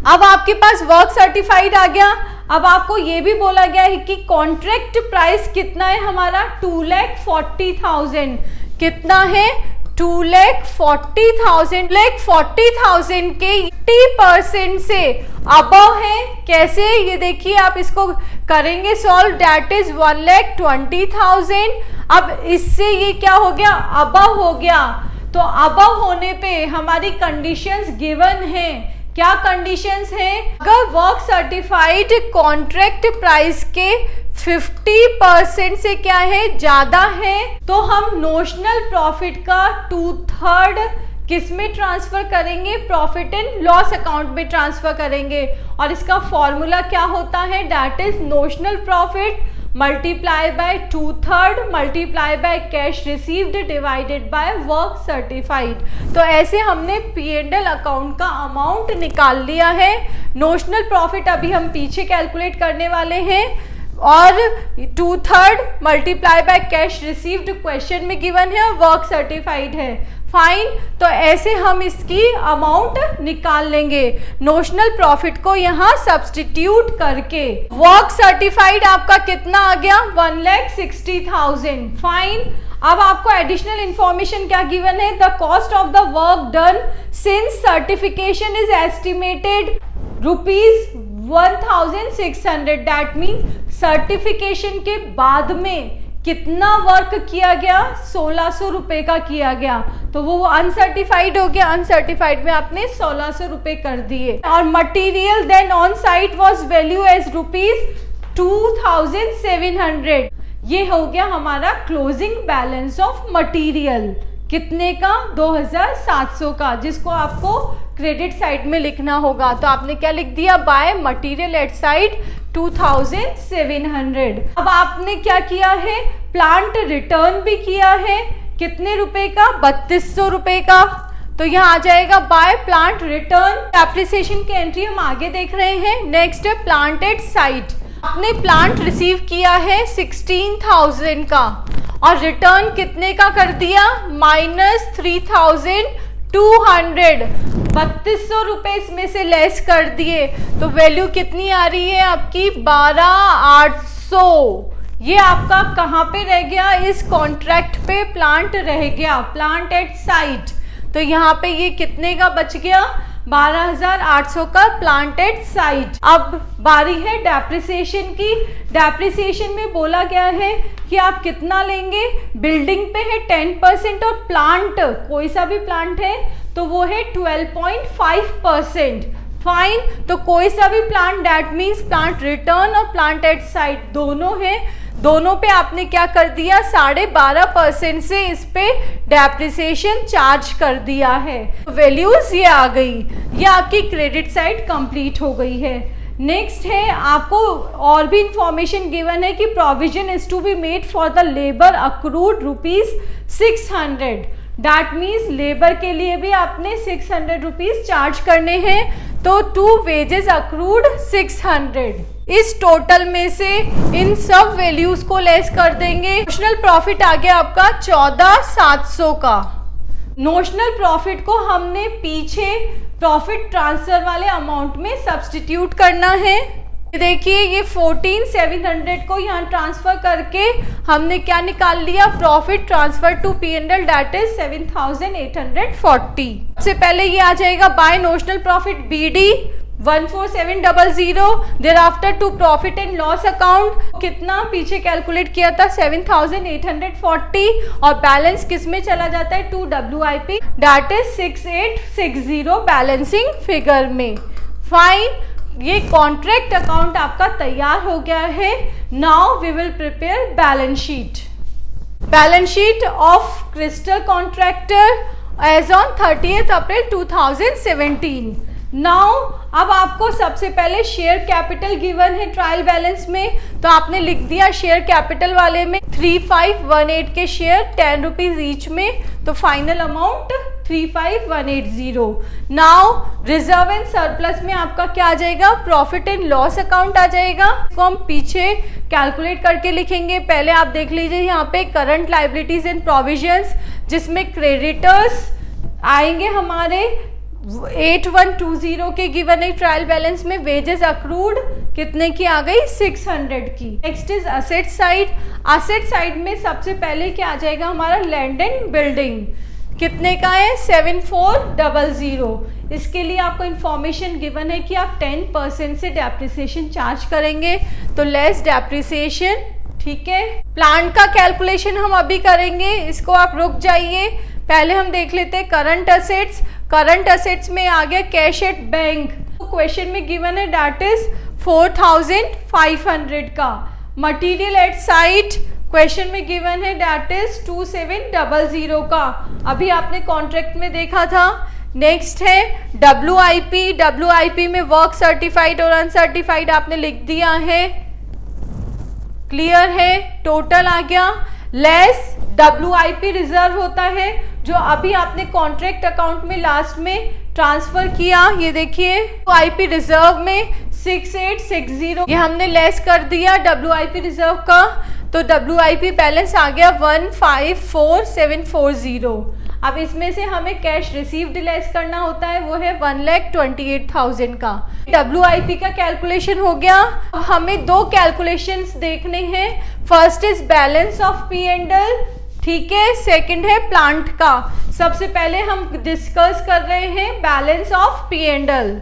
अब आपके पास वर्क सर्टिफाइड आ गया। अब आपको ये भी बोला गया है कि कॉन्ट्रैक्ट प्राइस कितना है हमारा, 2,40,000। कितना है, 2,40,000। 2,40,000 के 80% से अबव है। कैसे, ये देखिए आप इसको करेंगे सॉल्व, दैट इज 1,20,000। अब इससे ये क्या हो गया, अबव हो गया। तो अबव होने पे हमारी कंडीशंस गिवन है। क्या कंडीशंस हैं, अगर वर्क सर्टिफाइड कॉन्ट्रैक्ट प्राइस के 50% से क्या है, ज्यादा है, तो हम नोशनल प्रॉफिट का 2/3 किस में ट्रांसफर करेंगे, प्रॉफिट एंड लॉस अकाउंट में ट्रांसफर करेंगे। और इसका फॉर्मूला क्या होता है, that is notional profit multiply by 2/3 multiply by cash received divided by work certified. तो ऐसे हमने P&L अकाउंट का अमाउंट निकाल लिया है। नोशनल प्रॉफिट अभी हम पीछे कैलकुलेट करने वाले हैं, और 2/3 multiply by cash received question में गिवन है और वर्क सर्टिफाइड है। फाइन, तो ऐसे हम इसकी अमाउंट निकाल लेंगे नोशनल प्रॉफिट को यहाँ सब्सटीट्यूट करके। वर्क सर्टिफाइड आपका कितना आ गया, 1,60,000। फाइन, अब आपको एडिशनल इंफॉर्मेशन क्या गिवन है, the cost of the work done since certification is estimated ₹1,600। That mean certification के बाद में कितना वर्क किया गया, 1,600 रुपए का किया गया, तो वो अनसर्टिफाइड हो गया। अनसर्टिफाइड में आपने 1,600 रुपए कर दिए। और material then on site was value as ₹2,700। ये हो गया हमारा क्लोजिंग बैलेंस ऑफ मटेरियल। कितने का, 2,700 का, जिसको आपको क्रेडिट साइड में लिखना होगा। तो आपने क्या लिख दिया, बाय मटेरियल एट साइड 2,700। अब आपने क्या किया है, प्लांट रिटर्न भी किया है, कितने रुपए का, 3,200 रुपए का। तो यहाँ आ जाएगा बाय प्लांट रिटर्न। एप्रिसिएशन की एंट्री हम आगे देख रहे हैं। नेक्स्ट है प्लांट एट साइट। आपने प्लांट रिसीव किया है 16,000 का, और रिटर्न कितने का कर दिया, -3,200 200, 3200 रुपए इसमें से लेस कर दिए तो वैल्यू कितनी आ रही है आपकी 12800। ये आपका कहाँ पे रह गया, इस कॉन्ट्रैक्ट पे प्लांट रह गया, प्लांट एट साइट। तो यहाँ पे ये कितने का बच गया, 12800 का प्लांट एट साइट। अब बारी है डेप्रिसिएशन की। डेप्रिसिएशन में बोला गया है कि आप कितना लेंगे, बिल्डिंग पे है 10% और प्लांट, कोई सा भी प्लांट है तो वो है 12.5%। फाइन, तो कोई सा भी plant, that means plant return और प्लांट एट साइट दोनों है, दोनों पे आपने क्या कर दिया, 12.5% से इस पे डेप्रिसिएशन चार्ज कर दिया है। वैल्यूज ये आ गई, ये आपकी क्रेडिट साइड कंप्लीट हो गई है। नेक्स्ट है, आपको और भी इंफॉर्मेशन गिवन है कि provision is to be made for the labour accrued ₹600। That means labour के लिए भी आपने 600 रुपीज चार्ज करने हैं, तो टू वेजेस अक्रूड 600। इस टोटल में से इन सब वैल्यूज को लेस कर देंगे। नोशनल प्रॉफिट आ गया आपका 14700 का। नोशनल प्रॉफिट को हमने पीछे प्रॉफिट ट्रांसफर वाले अमाउंट में सब्स्टिट्यूट करना है। देखिए ये 14700 को यहाँ ट्रांसफर करके हमने क्या निकाल लिया, profit transfer to P&L, that is 7840। सबसे पहले ये आ जाएगा by notional profit BD 14700, thereafter to profit and loss account कितना पीछे कैलकुलेट किया था 7840, और बैलेंस किस में चला जाता है, to WIP, that is 6860 balancing figure में। फाइन, ये कॉन्ट्रैक्ट अकाउंट आपका तैयार हो गया है। Now we will prepare balance sheet. Balance sheet of Crystal Contractor as on 30th April 2017। Now अब आपको सबसे पहले शेयर कैपिटल गिवन है ट्रायल बैलेंस में, तो आपने लिख दिया शेयर कैपिटल वाले में 3518 के शेयर 10 रुपीज ईच में, तो final amount 35180। Now reserve and surplus में आपका क्या आ जाएगा, प्रॉफिट एंड लॉस अकाउंट आ जाएगा, इसको हम पीछे कैलकुलेट करके लिखेंगे। पहले आप देख लीजिए यहाँ पे करंट लाइबिलिटीज एंड प्रोविजंस, जिसमें क्रेडिटर्स आएंगे हमारे 8120 के गिवन है ट्रायल बैलेंस में। वेजेस अक्रूड कितने की आ गई, 600 की। Next is asset side. Asset side में सबसे पहले क्या आ जाएगा हमारा, लैंड एंड बिल्डिंग, कितने का है 7400। इसके लिए आपको इंफॉर्मेशन गिवन है कि आप 10% से डेप्रिसिएशन चार्ज करेंगे, तो लेस डेप्रिसिएशन, ठीक है। प्लांट का कैलकुलेशन हम अभी करेंगे, इसको आप रुक जाइए। पहले हम देख लेते हैं करंट असेट्स। करंट असेट्स में आ गया कैश एट बैंक, क्वेश्चन में गिवन है दैट इज 4500 का। मटेरियल एट साइट क्वेश्चन में गिवन है दैट इज 2700 का, अभी आपने कॉन्ट्रैक्ट में देखा था। नेक्स्ट है WIP। WIP में वर्क सर्टिफाइड और अनसर्टिफाइड आपने लिख दिया है, क्लियर है। टोटल आ गया लेस WIP रिजर्व होता है जो अभी आपने कॉन्ट्रैक्ट अकाउंट में लास्ट में ट्रांसफर किया, ये देखिए WIP रिजर्व में 6860 ये हमने लेस कर दिया WIP रिजर्व का, तो WIP बैलेंस आ गया 154740। अब इसमें से हमें कैश रिसीव्ड लेस करना होता है, वो है 1,28,000 का। WIP का कैलकुलेशन हो गया। अब हमें दो कैलकुलेशंस देखने हैं, first is balance of P&L, ठीक है, सेकंड है प्लांट का। सबसे पहले हम डिस्कस कर रहे हैं बैलेंस ऑफ P&L।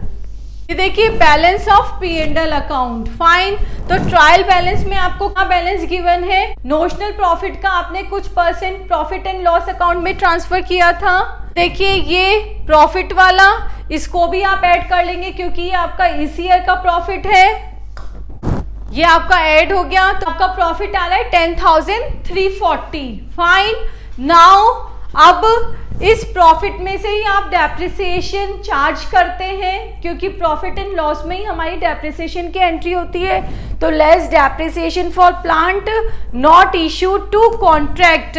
ये देखिए balance of P&L account, fine. तो ट्रायल बैलेंस में आपको क्या बैलेंस गिवन है, नोशनल प्रॉफिट का आपने कुछ percent profit and loss account में ट्रांसफर किया था। देखिए ये प्रॉफिट वाला, इसको भी आप ऐड कर लेंगे क्योंकि ये आपका इस ईयर का प्रॉफिट है, ये आपका ऐड हो गया, तो आपका प्रॉफिट आ रहा है 10,340। फाइन। नाउ अब इस प्रॉफिट में से ही आप डेप्रिसिएशन चार्ज करते हैं, क्योंकि प्रॉफिट एंड लॉस में ही हमारी डेप्रिसिएशन की एंट्री होती है। तो less depreciation for plant not issued to contract.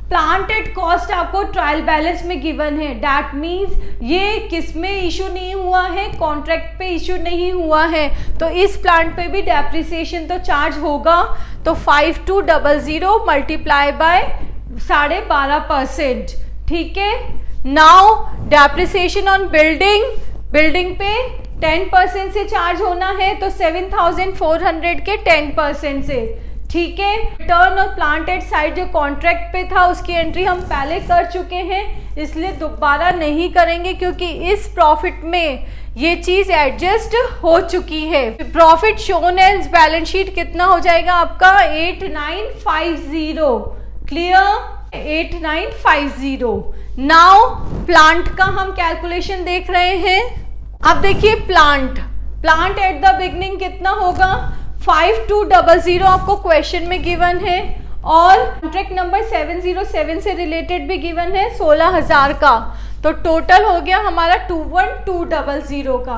Plant at cost आपको ट्रायल बैलेंस में गिवन है, दैट मीन्स ये किस में इशू नहीं हुआ है, कॉन्ट्रैक्ट पे इशू नहीं हुआ है, तो इस प्लांट पे भी डेप्रिसिएशन तो चार्ज होगा। तो 5200 मल्टीप्लाई बाय 12.5%, ठीक है। Now depreciation on building, building पे 10% से चार्ज होना है, तो 7400 के 10% से, ठीक है। रिटर्न और प्लांट एट साइट जो कॉन्ट्रैक्ट पे था उसकी एंट्री हम पहले कर चुके हैं, इसलिए दोबारा नहीं करेंगे क्योंकि इस प्रॉफिट में ये चीज एडजस्ट हो चुकी है। Profit shown as balance sheet कितना हो जाएगा आपका 8950, क्लियर, 8950। नाउ प्लांट का हम कैलकुलेशन देख रहे हैं। अब देखिए प्लांट एट द बिगनिंग कितना होगा 5200 आपको क्वेश्चन में गिवन है, और कॉन्ट्रैक्ट नंबर 707 से रिलेटेड भी गिवन है 16000 का, तो टोटल हो गया हमारा 21200 का।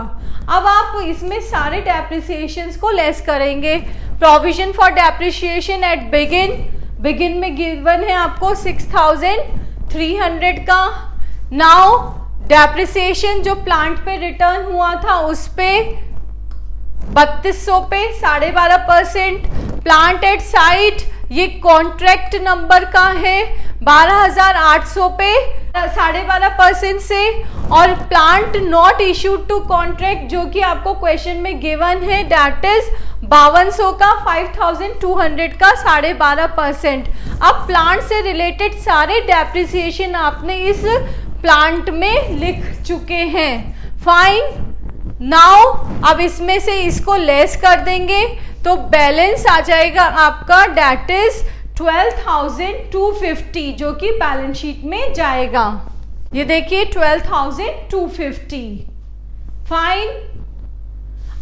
अब आप इसमें सारे डेप्रिसिएशंस को लेस करेंगे। Provision for depreciation at begin में गिवन है आपको 6300 का। नाउ डेप्रिसिएशन जो प्लांट पे रिटर्न हुआ था उस पे 3200 पे 12.5%। प्लांट एट साइट ये कॉन्ट्रैक्ट नंबर का है 12800 पे 12.5% से, और plant not issued to contract जो कि आपको क्वेश्चन में गिवन है दैट इज 5200 का 5200 का 12.5%। अब प्लांट से रिलेटेड सारे डेप्रिसिएशन आपने इस प्लांट में लिख चुके हैं, फाइन। नाउ अब इसमें से इसको लेस कर देंगे तो बैलेंस आ जाएगा आपका दैट इज 12250 जो कि बैलेंस शीट में जाएगा। ये देखिए 12250, फाइन।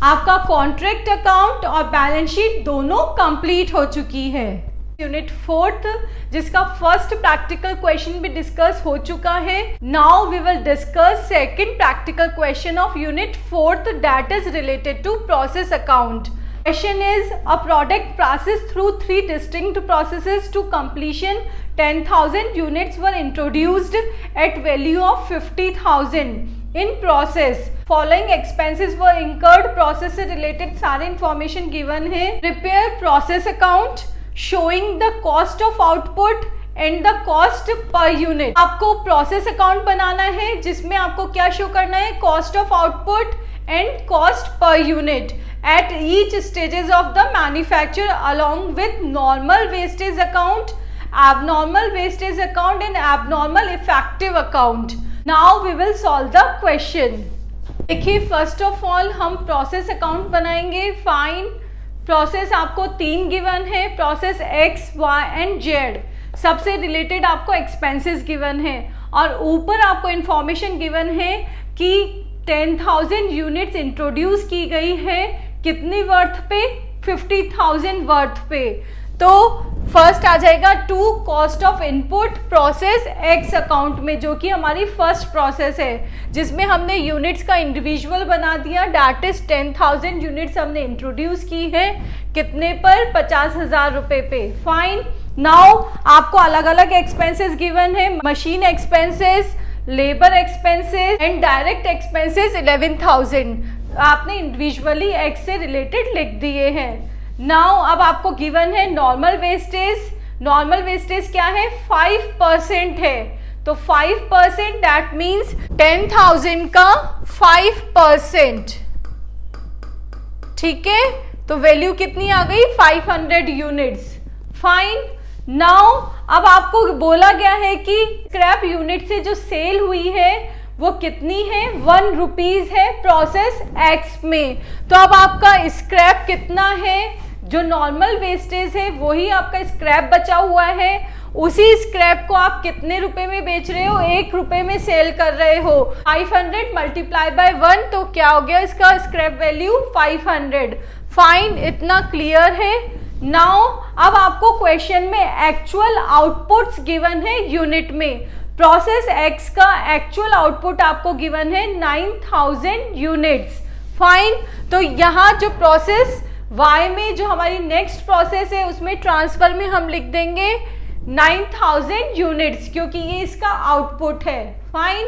आपका कॉन्ट्रैक्ट अकाउंट और बैलेंस शीट दोनों कंप्लीट हो चुकी है। यूनिट 4th जिसका फर्स्ट प्रैक्टिकल क्वेश्चन भी डिस्कस हो चुका है। Now we will discuss second practical question of unit 4th that is related to process account. Question is a product processed through 3 distinct processes to completion 10,000 units were introduced at value of 50,000 in process. Following expenses were incurred, process से related सारे information given है। Prepare process account showing the cost of output and the cost per unit। आपको process account बनाना है जिसमें आपको क्या show करना है cost of output and cost per unit at each stages of the manufacture along with normal wastage account, abnormal wastage account and abnormal effective account. Now we will solve the question. देखिए first of all हम process account बनाएंगे, fine. Process आपको 3 given है, process X, Y and Z। सबसे related आपको expenses given है और ऊपर आपको इंफॉर्मेशन गिवन है कि 10,000 यूनिट्स इंट्रोड्यूस की गई है, कितनी वर्थ पे 50,000 वर्थ पे। तो फर्स्ट आ जाएगा to cost of input process X account में जो कि हमारी फर्स्ट प्रोसेस है जिसमें हमने यूनिट्स का इंडिविजुअल बना दिया दैट इज 10,000 यूनिट्स हमने इंट्रोड्यूस की है, कितने पर 50,000 रुपए पे, फाइन। नाउ आपको अलग अलग एक्सपेंसेस गिवन है, machine expenses, labour expenses and direct expenses 11,000 आपने इंडिविजुअली एक्स से रिलेटेड लिख दिए हैं। नाउ अब आपको गिवन है नॉर्मल वेस्टेज। नॉर्मल वेस्टेज क्या है 5% है, तो 5% दैट मीन्स 10,000 का 5%, ठीक है। तो वैल्यू कितनी आ गई 500 यूनिट्स, फाइन। नाउ अब आपको बोला गया है कि स्क्रैप यूनिट से जो सेल हुई है वो कितनी है 1 रुपीज है प्रोसेस एक्स में। तो अब आपका स्क्रैप कितना है, जो नॉर्मल वेस्टेज है वही आपका स्क्रैप बचा हुआ है, उसी स्क्रैप को आप कितने रुपए में बेच रहे हो, 1 रुपए में सेल कर रहे हो। 500 मल्टीप्लाई बाय 1 तो क्या हो गया इसका स्क्रैप वैल्यू 500, फाइन। इतना क्लियर है। नाउ अब आपको क्वेश्चन में एक्चुअल आउटपुट्स गिवन है यूनिट में। प्रोसेस एक्स का एक्चुअल आउटपुट आपको गिवन है 9,000 यूनिट्स, फाइन। तो यहाँ जो प्रोसेस वाई में जो हमारी नेक्स्ट प्रोसेस है उसमें ट्रांसफर में हम लिख देंगे 9,000 यूनिट्स क्योंकि ये इसका आउटपुट है, फाइन।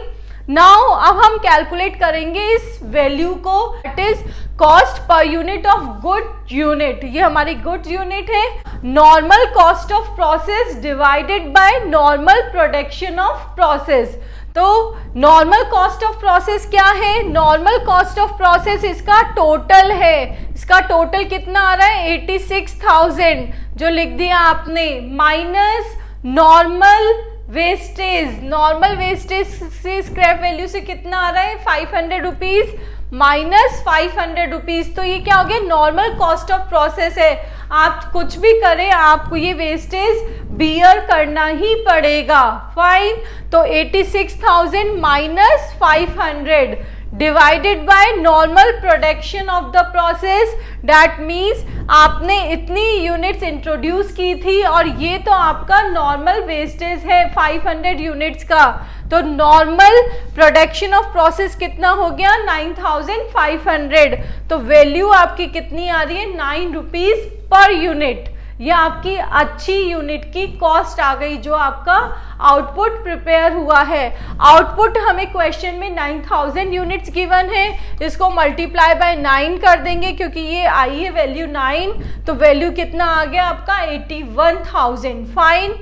नाउ अब हम कैलकुलेट करेंगे इस वैल्यू को, that is cost per unit of good unit. ये हमारी गुड यूनिट है, normal cost of process divided by normal production of process. तो नॉर्मल कॉस्ट ऑफ प्रोसेस क्या है? नॉर्मल कॉस्ट ऑफ प्रोसेस इसका टोटल है, इसका टोटल कितना आ रहा है? 86,000 जो लिख दिया आपने, minus normal wastage. Normal wastage से स्क्रैप वैल्यू से कितना आ रहा है? 500 रुपीज माइनस 500 रुपीज। तो ये क्या हो गया? नॉर्मल कॉस्ट ऑफ प्रोसेस है। आप कुछ भी करें आपको ये वेस्टेज बियर करना ही पड़ेगा। फाइन, तो 86,000 minus 500 divided by normal production of the process, that means आपने इतनी यूनिट्स इंट्रोड्यूस की थी और ये तो आपका नॉर्मल वेस्टेज है 500 यूनिट्स का। तो नॉर्मल प्रोडक्शन ऑफ प्रोसेस कितना हो गया? 9,500। तो वैल्यू आपकी कितनी आ रही है? 9 रुपीज पर यूनिट। ये आपकी अच्छी यूनिट की कॉस्ट आ गई जो आपका आउटपुट प्रिपेयर हुआ है। आउटपुट हमें क्वेश्चन में 9,000 यूनिट्स गिवन है, इसको मल्टीप्लाई बाय 9 कर देंगे क्योंकि ये आई है वैल्यू 9, तो वैल्यू कितना आ गया आपका? 81,000। फाइन,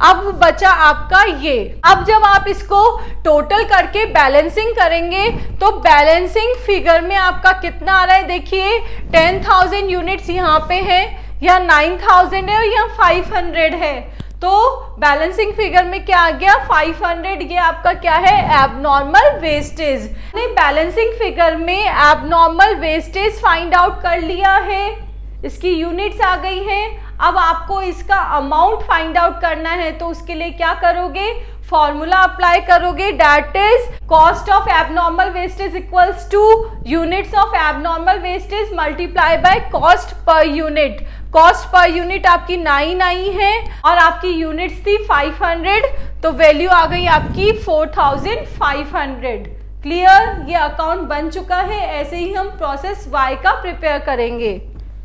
अब बचा आपका ये। अब जब आप इसको टोटल करके बैलेंसिंग करेंगे तो बैलेंसिंग फिगर में आपका कितना आ रहा है? देखिए 10,000 यूनिट्स यहाँ पे है, या 9,000 है और यहाँ 500 है। तो बैलेंसिंग फिगर में क्या आ गया? 500। ये आपका क्या है? Abnormal wastage. बैलेंसिंग फिगर में एबनॉर्मल वेस्टेज फाइंड आउट कर लिया है, इसकी यूनिट्स आ गई हैं। अब आपको इसका अमाउंट फाइंड आउट करना है, तो उसके लिए क्या करोगे? फॉर्मूला अप्लाई करोगे, that is cost of abnormal wastage equals two units of abnormal wastage multiply by cost per unit. Cost per unit आपकी 9 आई है और आपकी यूनिट्स थी 500, तो वैल्यू आ गई आपकी 4,500। क्लियर? ये अकाउंट बन चुका है। ऐसे ही हम प्रोसेस वाई का प्रिपेयर करेंगे।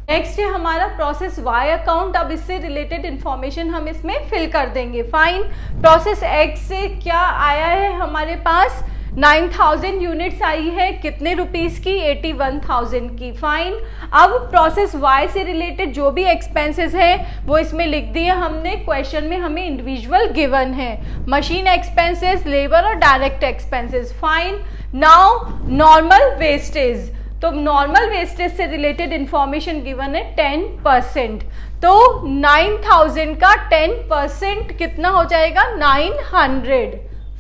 नेक्स्ट है हमारा प्रोसेस वाई अकाउंट। अब इससे रिलेटेड इंफॉर्मेशन हम इसमें फिल कर देंगे। फाइन, प्रोसेस एक्स से क्या आया है हमारे पास? 9,000 यूनिट्स आई है, कितने रुपीस की? 81,000 की। फाइन, अब प्रोसेस वाई से रिलेटेड जो भी एक्सपेंसेस है वो इसमें लिख दिए हमने। क्वेश्चन में हमें इंडिविजुअल गिवन है, मशीन एक्सपेंसेस, लेबर और direct expenses. Fine, now normal wastage. तो नॉर्मल वेस्टेज से रिलेटेड इंफॉर्मेशन गिवन है 10%। तो 9,000 का 10% कितना हो जाएगा? 900।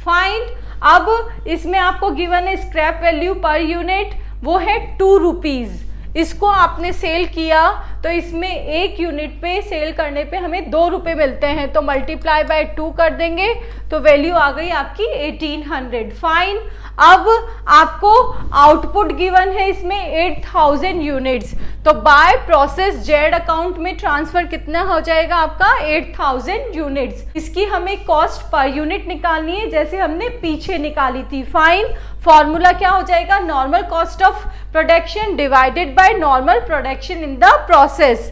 फाइन, अब इसमें आपको गिवन है स्क्रैप वैल्यू पर यूनिट, वो है 2 रुपीज। इसको आपने सेल किया तो इसमें एक यूनिट पे सेल करने पे हमें 2 रुपये मिलते हैं, तो मल्टीप्लाई बाय 2 कर देंगे तो वैल्यू आ गई आपकी 1800। फाइन, अब आपको आउटपुट गिवन है इसमें 8,000 यूनिट्स, तो बाय प्रोसेस जेड अकाउंट में ट्रांसफर कितना हो जाएगा आपका? 8,000 यूनिट्स। इसकी हमें कॉस्ट पर यूनिट निकालनी है जैसे हमने पीछे निकाली थी। फाइन, फॉर्मूला क्या हो जाएगा? Normal cost of production divided by normal production in the process.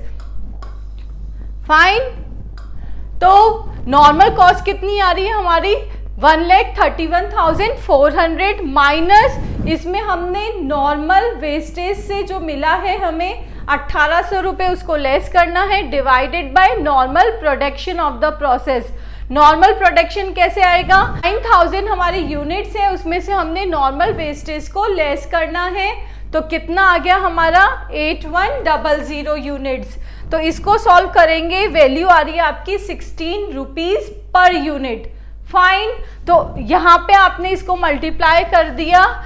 Fine, तो नॉर्मल कॉस्ट कितनी आ रही है हमारी? 1,31,400 माइनस इसमें हमने नॉर्मल वेस्टेज से जो मिला है हमें 1,800 रुपये, उसको लेस करना है, divided by normal production of the process. Normal production कैसे आएगा? 9,000 हमारी यूनिट्स है, उसमें से हमने नॉर्मल वेस्टेज को लेस करना है, तो कितना आ गया हमारा? 8100 यूनिट्स। तो इसको सॉल्व करेंगे, वैल्यू आ रही है आपकी 16 रुपीज पर यूनिट। फाइन, तो यहाँ पे आपने इसको मल्टीप्लाई कर दिया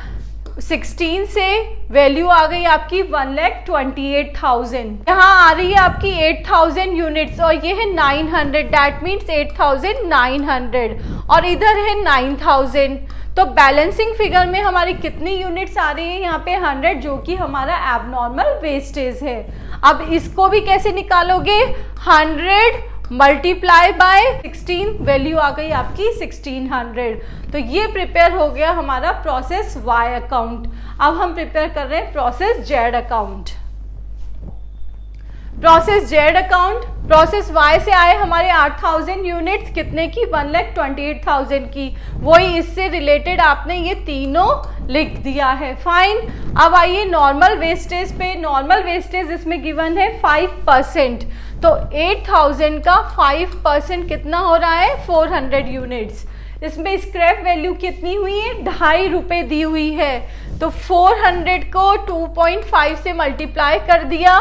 16 से, वैल्यू आ गई आपकी 1,28,000। यहाँ आ रही है आपकी 8,000 यूनिट्स और ये है 900, दैट मीन्स 8,900 और इधर है 9,000। तो बैलेंसिंग फिगर में हमारी कितनी यूनिट्स आ रही है? यहाँ पे 100, जो कि हमारा एबनॉर्मल वेस्टेज है। अब इसको भी कैसे निकालोगे? 100 मल्टीप्लाई बाय 16, वैल्यू आ गई आपकी 1600। तो ये प्रिपेयर हो गया हमारा प्रोसेस वाई अकाउंट। अब हम प्रिपेयर कर रहे हैं process Z account. Process Z account, process Y से आए हमारे 8,000 यूनिट्स, कितने की? 1,28,000 की। वही इससे रिलेटेड आपने ये तीनों लिख दिया है। फाइन, अब आइए नॉर्मल वेस्टेज पे। नॉर्मल वेस्टेज इसमें गिवन है 5%, तो 8,000 का 5% कितना हो रहा है? 400 यूनिट्स। इसमें स्क्रैप वैल्यू कितनी हुई है, 2.5 रुपये दी हुई है। तो 400 को 2.5 से मल्टीप्लाई कर दिया,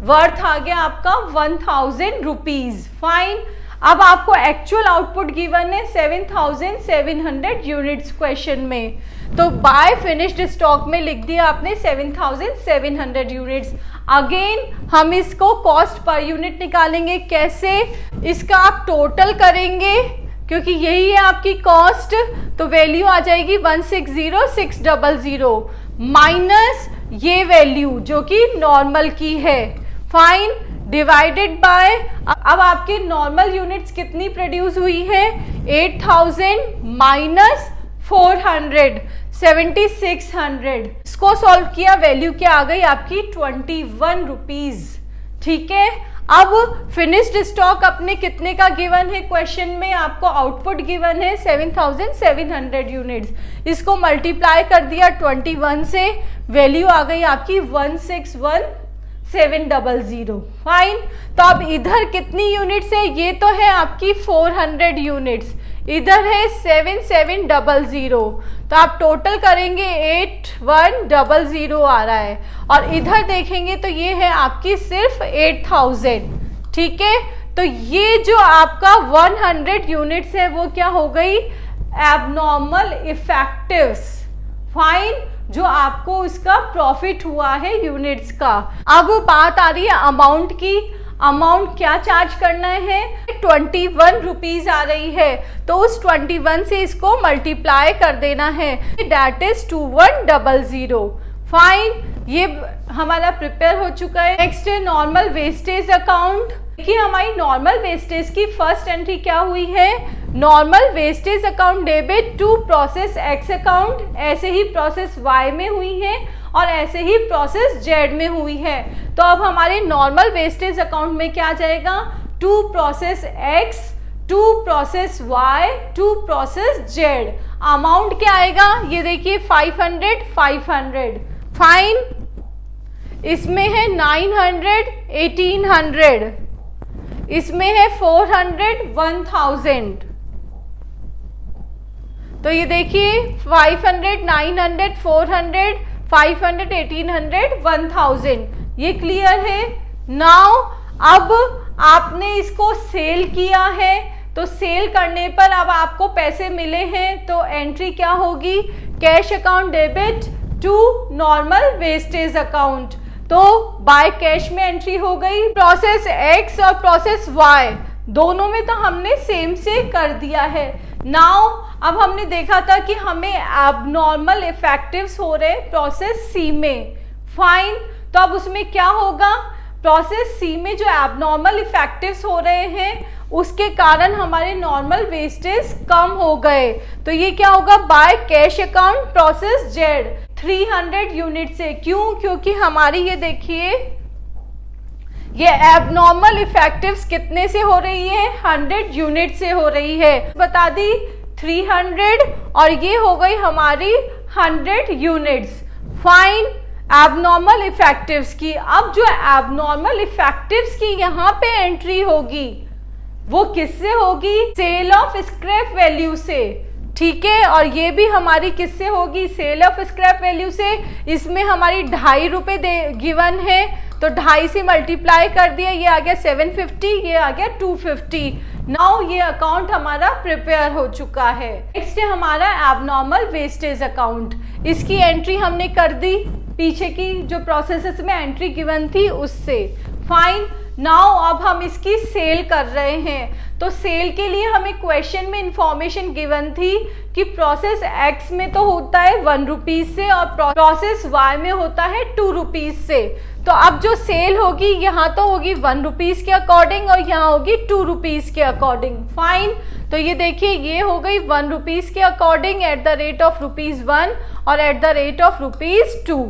वर्थ आ गया आपका 1000 रुपीज। फाइन। अब आपको एक्चुअल आउटपुट गिवन है 7700 यूनिट्स क्वेश्चन में, तो बाय फिनिश्ड स्टॉक में लिख दिया आपने 7700 यूनिट्स। अगेन हम इसको कॉस्ट पर यूनिट निकालेंगे, कैसे, इसका आप टोटल करेंगे क्योंकि यही है आपकी कॉस्ट, तो वैल्यू आ जाएगी 160600 माइनस ये वैल्यू जो कि नॉर्मल की है। फाइन। डिवाइडेड बाय, अब आपके नॉर्मल यूनिट्स कितनी प्रोड्यूस हुई है, 8000 माइनस 400 7600। इसको सॉल्व किया, वैल्यू क्या आ गई आपकी 21 रुपीज। ठीक है। अब फिनिश्ड स्टॉक अपने कितने का गिवन है क्वेश्चन में, आपको आउटपुट गिवन है 7700 यूनिट्स। इसको मल्टीप्लाई कर दिया 21 से, वैल्यू आ गई आपकी 161700। फाइन। तो अब इधर कितनी यूनिट्स है, ये तो है आपकी 400 यूनिट्स, इधर है 7700, तो आप टोटल करेंगे 8100 आ रहा है, और इधर देखेंगे तो ये है आपकी सिर्फ 8000। ठीक है। तो ये जो आपका 100 यूनिट्स है वो क्या हो गई, एबनॉर्मल इफेक्टिव्स। फाइन। जो आपको इसका प्रॉफिट हुआ है यूनिट्स का। अब बात आ रही है अमाउंट की। अमाउंट क्या चार्ज करना है, 21 रुपीज आ रही है, तो उस 21 से इसको मल्टीप्लाई कर देना है, दैट इज 2100। फाइन। ये हमारा प्रिपेयर हो चुका है। नेक्स्ट है नॉर्मल वेस्टेज अकाउंट। देखिए हमारी नॉर्मल वेस्टेज की फर्स्ट एंट्री क्या हुई है, normal wastage account debit to process X account, ऐसे ही प्रोसेस वाई में हुई है और ऐसे ही प्रोसेस जेड में हुई है। तो अब हमारे नॉर्मल वेस्टेज अकाउंट में क्या जाएगा, to process X, to process Y, to process Z. Amount क्या आएगा, ये देखिए 500 500। फाइन। इसमें है 900 1800, इसमें है 400 1000। तो ये देखिए 500 900 400 500 1800 1000, ये क्लियर है। नाउ अब आपने इसको सेल किया है, तो सेल करने पर अब आपको पैसे मिले हैं, तो एंट्री क्या होगी, cash account debit to normal wastage account, तो बाय कैश में एंट्री हो गई। प्रोसेस एक्स और प्रोसेस वाई दोनों में तो हमने सेम से कर दिया है। नाउ अब हमने देखा था कि हमें एबनॉर्मल इफेक्टिव्स हो रहे प्रोसेस सी में। फाइन। तो अब उसमें क्या होगा, प्रोसेस सी में जो एबनॉर्मल इफेक्टिव्स हो रहे हैं उसके कारण हमारे नॉर्मल वेस्टेज कम हो गए, तो ये क्या होगा, by cash account process Z 300 unit से। क्यों, क्योंकि हमारी ये देखिए ये एबनॉर्मल इफेक्टिव्स कितने से हो रही है, 100 यूनिट से हो रही है। बता दी 300 और ये हो गई हमारी 100 यूनिट्स। फाइन। एबनॉर्मल इफेक्टिव्स की, अब जो एबनॉर्मल इफेक्टिव्स की यहाँ पे एंट्री होगी वो किससे होगी, सेल ऑफ स्क्रैप वैल्यू से। ठीक है। और ये भी हमारी किससे होगी, सेल ऑफ स्क्रैप वैल्यू से। इसमें हमारी 2.5 रुपये गिवन है, तो 2.5 से मल्टीप्लाई कर दिया, ये आ गया 750, ये आ गया 250। नाउ ये अकाउंट हमारा प्रिपेयर हो चुका है। नेक्स्ट है हमारा एबनॉर्मल वेस्टेज अकाउंट। इसकी एंट्री हमने कर दी पीछे की जो प्रोसेसेस में एंट्री गिवन थी उससे। फाइन। नाउ अब हम इसकी सेल कर रहे हैं, तो सेल के लिए हमें क्वेश्चन में इंफॉर्मेशन गिवन थी कि प्रोसेस एक्स में तो होता है 1 रुपीज से और प्रोसेस वाई में होता है 2 रुपीज से। तो अब जो सेल होगी यहाँ तो होगी 1 रुपीज के अकॉर्डिंग और यहाँ होगी 2 रुपीज के अकॉर्डिंग। फाइन। तो ये देखिए ये हो गई 1 रुपीज के according at the rate of ₹1 और एट द रेट ऑफ ₹2।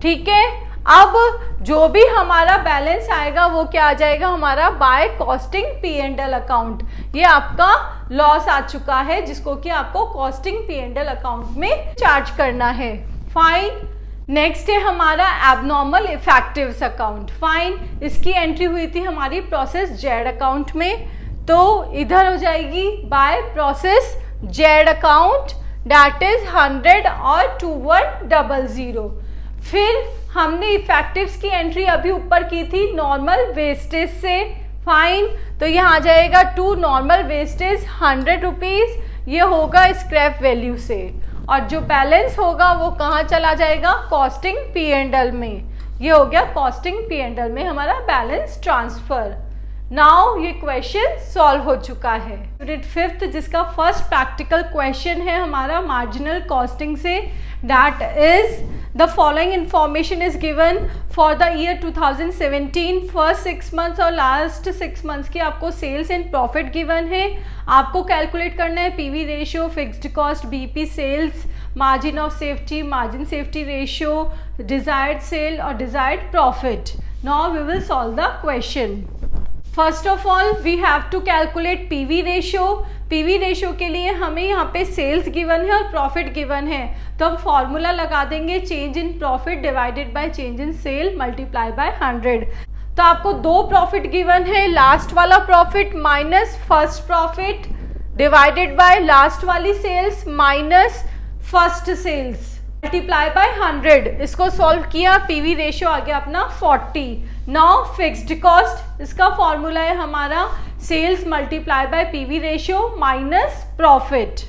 ठीक है। अब जो भी हमारा बैलेंस आएगा वो क्या आ जाएगा, हमारा बाय कॉस्टिंग P&L अकाउंट। ये आपका लॉस आ चुका है जिसको कि आपको कॉस्टिंग P&L अकाउंट में चार्ज करना है। फाइन। नेक्स्ट है हमारा एबनॉर्मल इफेक्टिव्स अकाउंट। फाइन। इसकी एंट्री हुई थी हमारी प्रोसेस जेड अकाउंट में, तो इधर हो जाएगी by process Z account that is 100 और 2100। फिर हमने इफेक्टिव्स की एंट्री अभी ऊपर की थी नॉर्मल वेस्टेज से, फाइन, तो यहाँ आ जाएगा टू नॉर्मल वेस्टेज 100 रुपीज़, ये होगा स्क्रैप वैल्यू से, और जो बैलेंस होगा वो कहाँ चला जाएगा, कॉस्टिंग पी एंड एल में, ये हो गया कॉस्टिंग पी एंड एल में हमारा बैलेंस ट्रांसफर। नाउ ये क्वेश्चन सॉल्व हो चुका है। यूनिट 5th जिसका फर्स्ट प्रैक्टिकल क्वेश्चन है हमारा मार्जिनल कॉस्टिंग से, that is the following information is given for the year 2017 first 6 months और लास्ट 6 मंथ्स की आपको सेल्स एंड प्रॉफिट गिवन है। आपको कैलकुलेट करना है PV ratio, fixed cost, BP sales, margin of safety, margin safety ratio, desired sale और desired profit. Now we will solve the question. First of all we have to calculate PV ratio. PV ratio के लिए हमें यहाँ पे sales given है और profit given है, तो हम फॉर्मूला लगा देंगे change in profit divided by change in sale multiply by 100। तो आपको दो प्रॉफिट गिवन है, लास्ट वाला profit minus first profit divided by last वाली sales minus first sales multiply by 100। इसको सॉल्व किया, पीवी रेशियो आ गया अपना 40। नाउ फिक्स्ड कॉस्ट, इसका फॉर्मूला है हमारा sales multiply by PV ratio minus profit.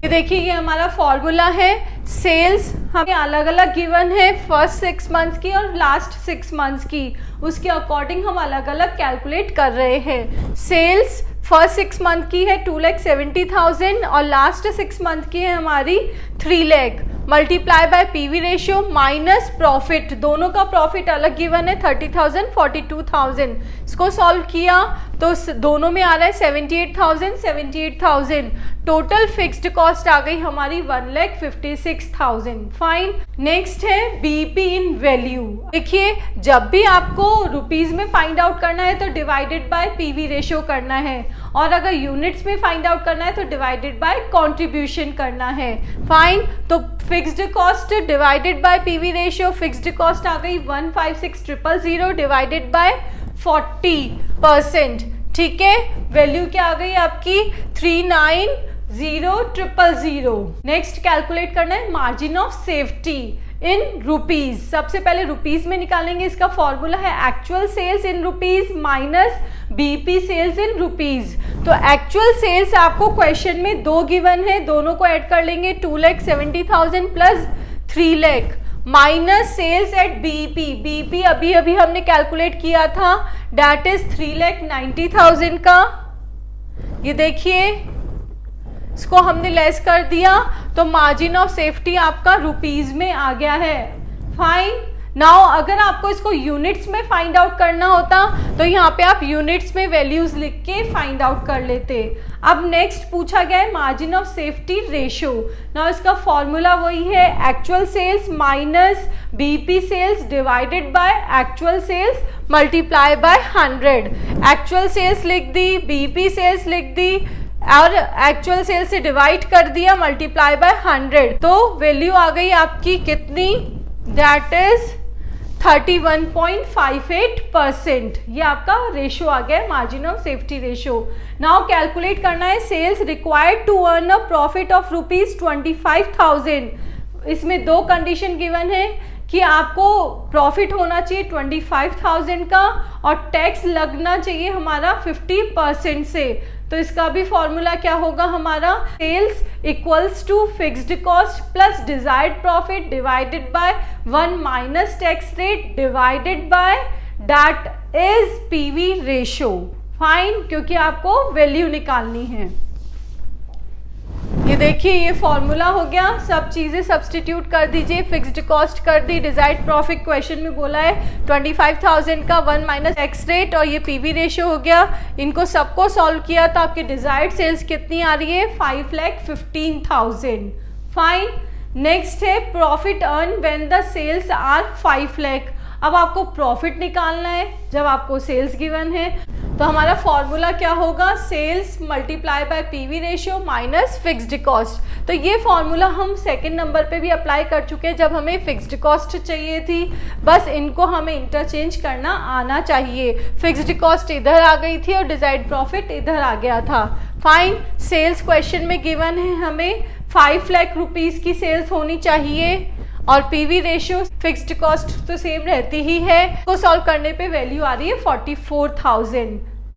ये देखिए ये हमारा फॉर्मूला है। सेल्स हमें अलग अलग गिवन है, फर्स्ट 6 मंथ्स की और लास्ट 6 मंथ्स की, उसके अकॉर्डिंग हम अलग अलग कैलकुलेट कर रहे हैं। सेल्स फर्स्ट 6 मंथ की है 2,70,000 और लास्ट 6 मंथ की है हमारी 3 lakh, multiply by PV ratio minus profit, दोनों का प्रॉफिट अलग गिवन है 30,000 42,000। इसको सॉल्व किया तो दोनों में आ रहा है 78,000 टोटल फिक्स्ड कॉस्ट आ गई हमारी 1,56,000। फाइन। नेक्स्ट है बीपी इन वैल्यू। देखिए जब भी आपको रुपीज में फाइंड आउट करना है तो डिवाइडेड बाय पीवी रेशियो करना है, और अगर यूनिट्स में फाइंड आउट करना है तो डिवाइडेड बाय कंट्रीब्यूशन करना है। फाइन। तो fixed cost divided by PV ratio, fixed cost आ गई 156,000 डिवाइडेड बाय 40%। ठीक है, वैल्यू क्या आ गई आपकी 390,000। नेक्स्ट कैलकुलेट करना है margin of safety in rupees. सबसे पहले रुपीज में निकालेंगे, इसका फॉर्मूला है actual sales in rupees minus BP sales in rupees. तो एक्चुअल सेल्स आपको क्वेश्चन में दो गिवन है, दोनों को ऐड कर लेंगे 2,70,000 plus 3 lakh minus sales at BP. BP अभी अभी हमने कैलकुलेट किया था, दैट इज 3,90,000 का। ये देखिए इसको हमने लेस कर दिया तो मार्जिन ऑफ सेफ्टी आपका रुपीज में आ गया है। फाइन। नाउ अगर आपको इसको यूनिट्स में फाइंड आउट करना होता तो यहाँ पे आप यूनिट्स में वैल्यूज लिख के फाइंड आउट कर लेते। अब नेक्स्ट पूछा गया है margin of safety ratio. Now इसका फॉर्मूला वही है actual sales minus BP sales divided by actual sales multiply by 100। Actual sales लिख दी, बीपी सेल्स लिख दी और एक्चुअल सेल्स से डिवाइड कर दिया मल्टीप्लाई बाय 100, तो वैल्यू आ गई आपकी कितनी, दैट इज 31.58%। ये आपका रेशियो आ गया margin of safety ratio. Now calculate करना है sales required to earn a profit of ₹25,000। इसमें दो कंडीशन गिवन है कि आपको प्रॉफिट होना चाहिए 25,000 का और टैक्स लगना चाहिए हमारा 50% से। तो इसका भी फॉर्मूला क्या होगा हमारा, sales equals to fixed cost plus desired profit divided by 1 minus tax rate divided by that is PV ratio. Fine, क्योंकि आपको वैल्यू निकालनी है। ये देखिए ये फॉर्मूला हो गया, सब चीज़ें सब्सटीट्यूट कर दीजिए, फिक्स्ड कॉस्ट कर दी, डिजायर्ड प्रॉफिट क्वेश्चन में बोला है 25,000 का 1 माइनस टैक्स रेट और ये पीवी रेशियो हो गया। इनको सबको सॉल्व किया तो आपके डिजायर्ड सेल्स कितनी आ रही है 5,15,000। फाइन। नेक्स्ट है profit earn when the sales are 5 lakh. अब आपको प्रॉफिट निकालना है जब आपको सेल्स गिवन है, तो हमारा फॉर्मूला क्या होगा, sales multiply by PV ratio minus fixed cost. तो ये फॉर्मूला हम सेकंड नंबर पे भी अप्लाई कर चुके हैं जब हमें फिक्स्ड कॉस्ट चाहिए थी। बस इनको हमें इंटरचेंज करना आना चाहिए। फिक्स्ड कॉस्ट इधर आ गई थी और डिजायर्ड प्रॉफिट इधर आ गया था। फाइन, सेल्स क्वेश्चन में गिवन है हमें 5 लाख रुपीस की सेल्स होनी चाहिए और पीवी रेशियो फिक्स्ड कॉस्ट तो सेम रहती ही है, को सॉल्व करने पे वैल्यू आ रही है 44,000।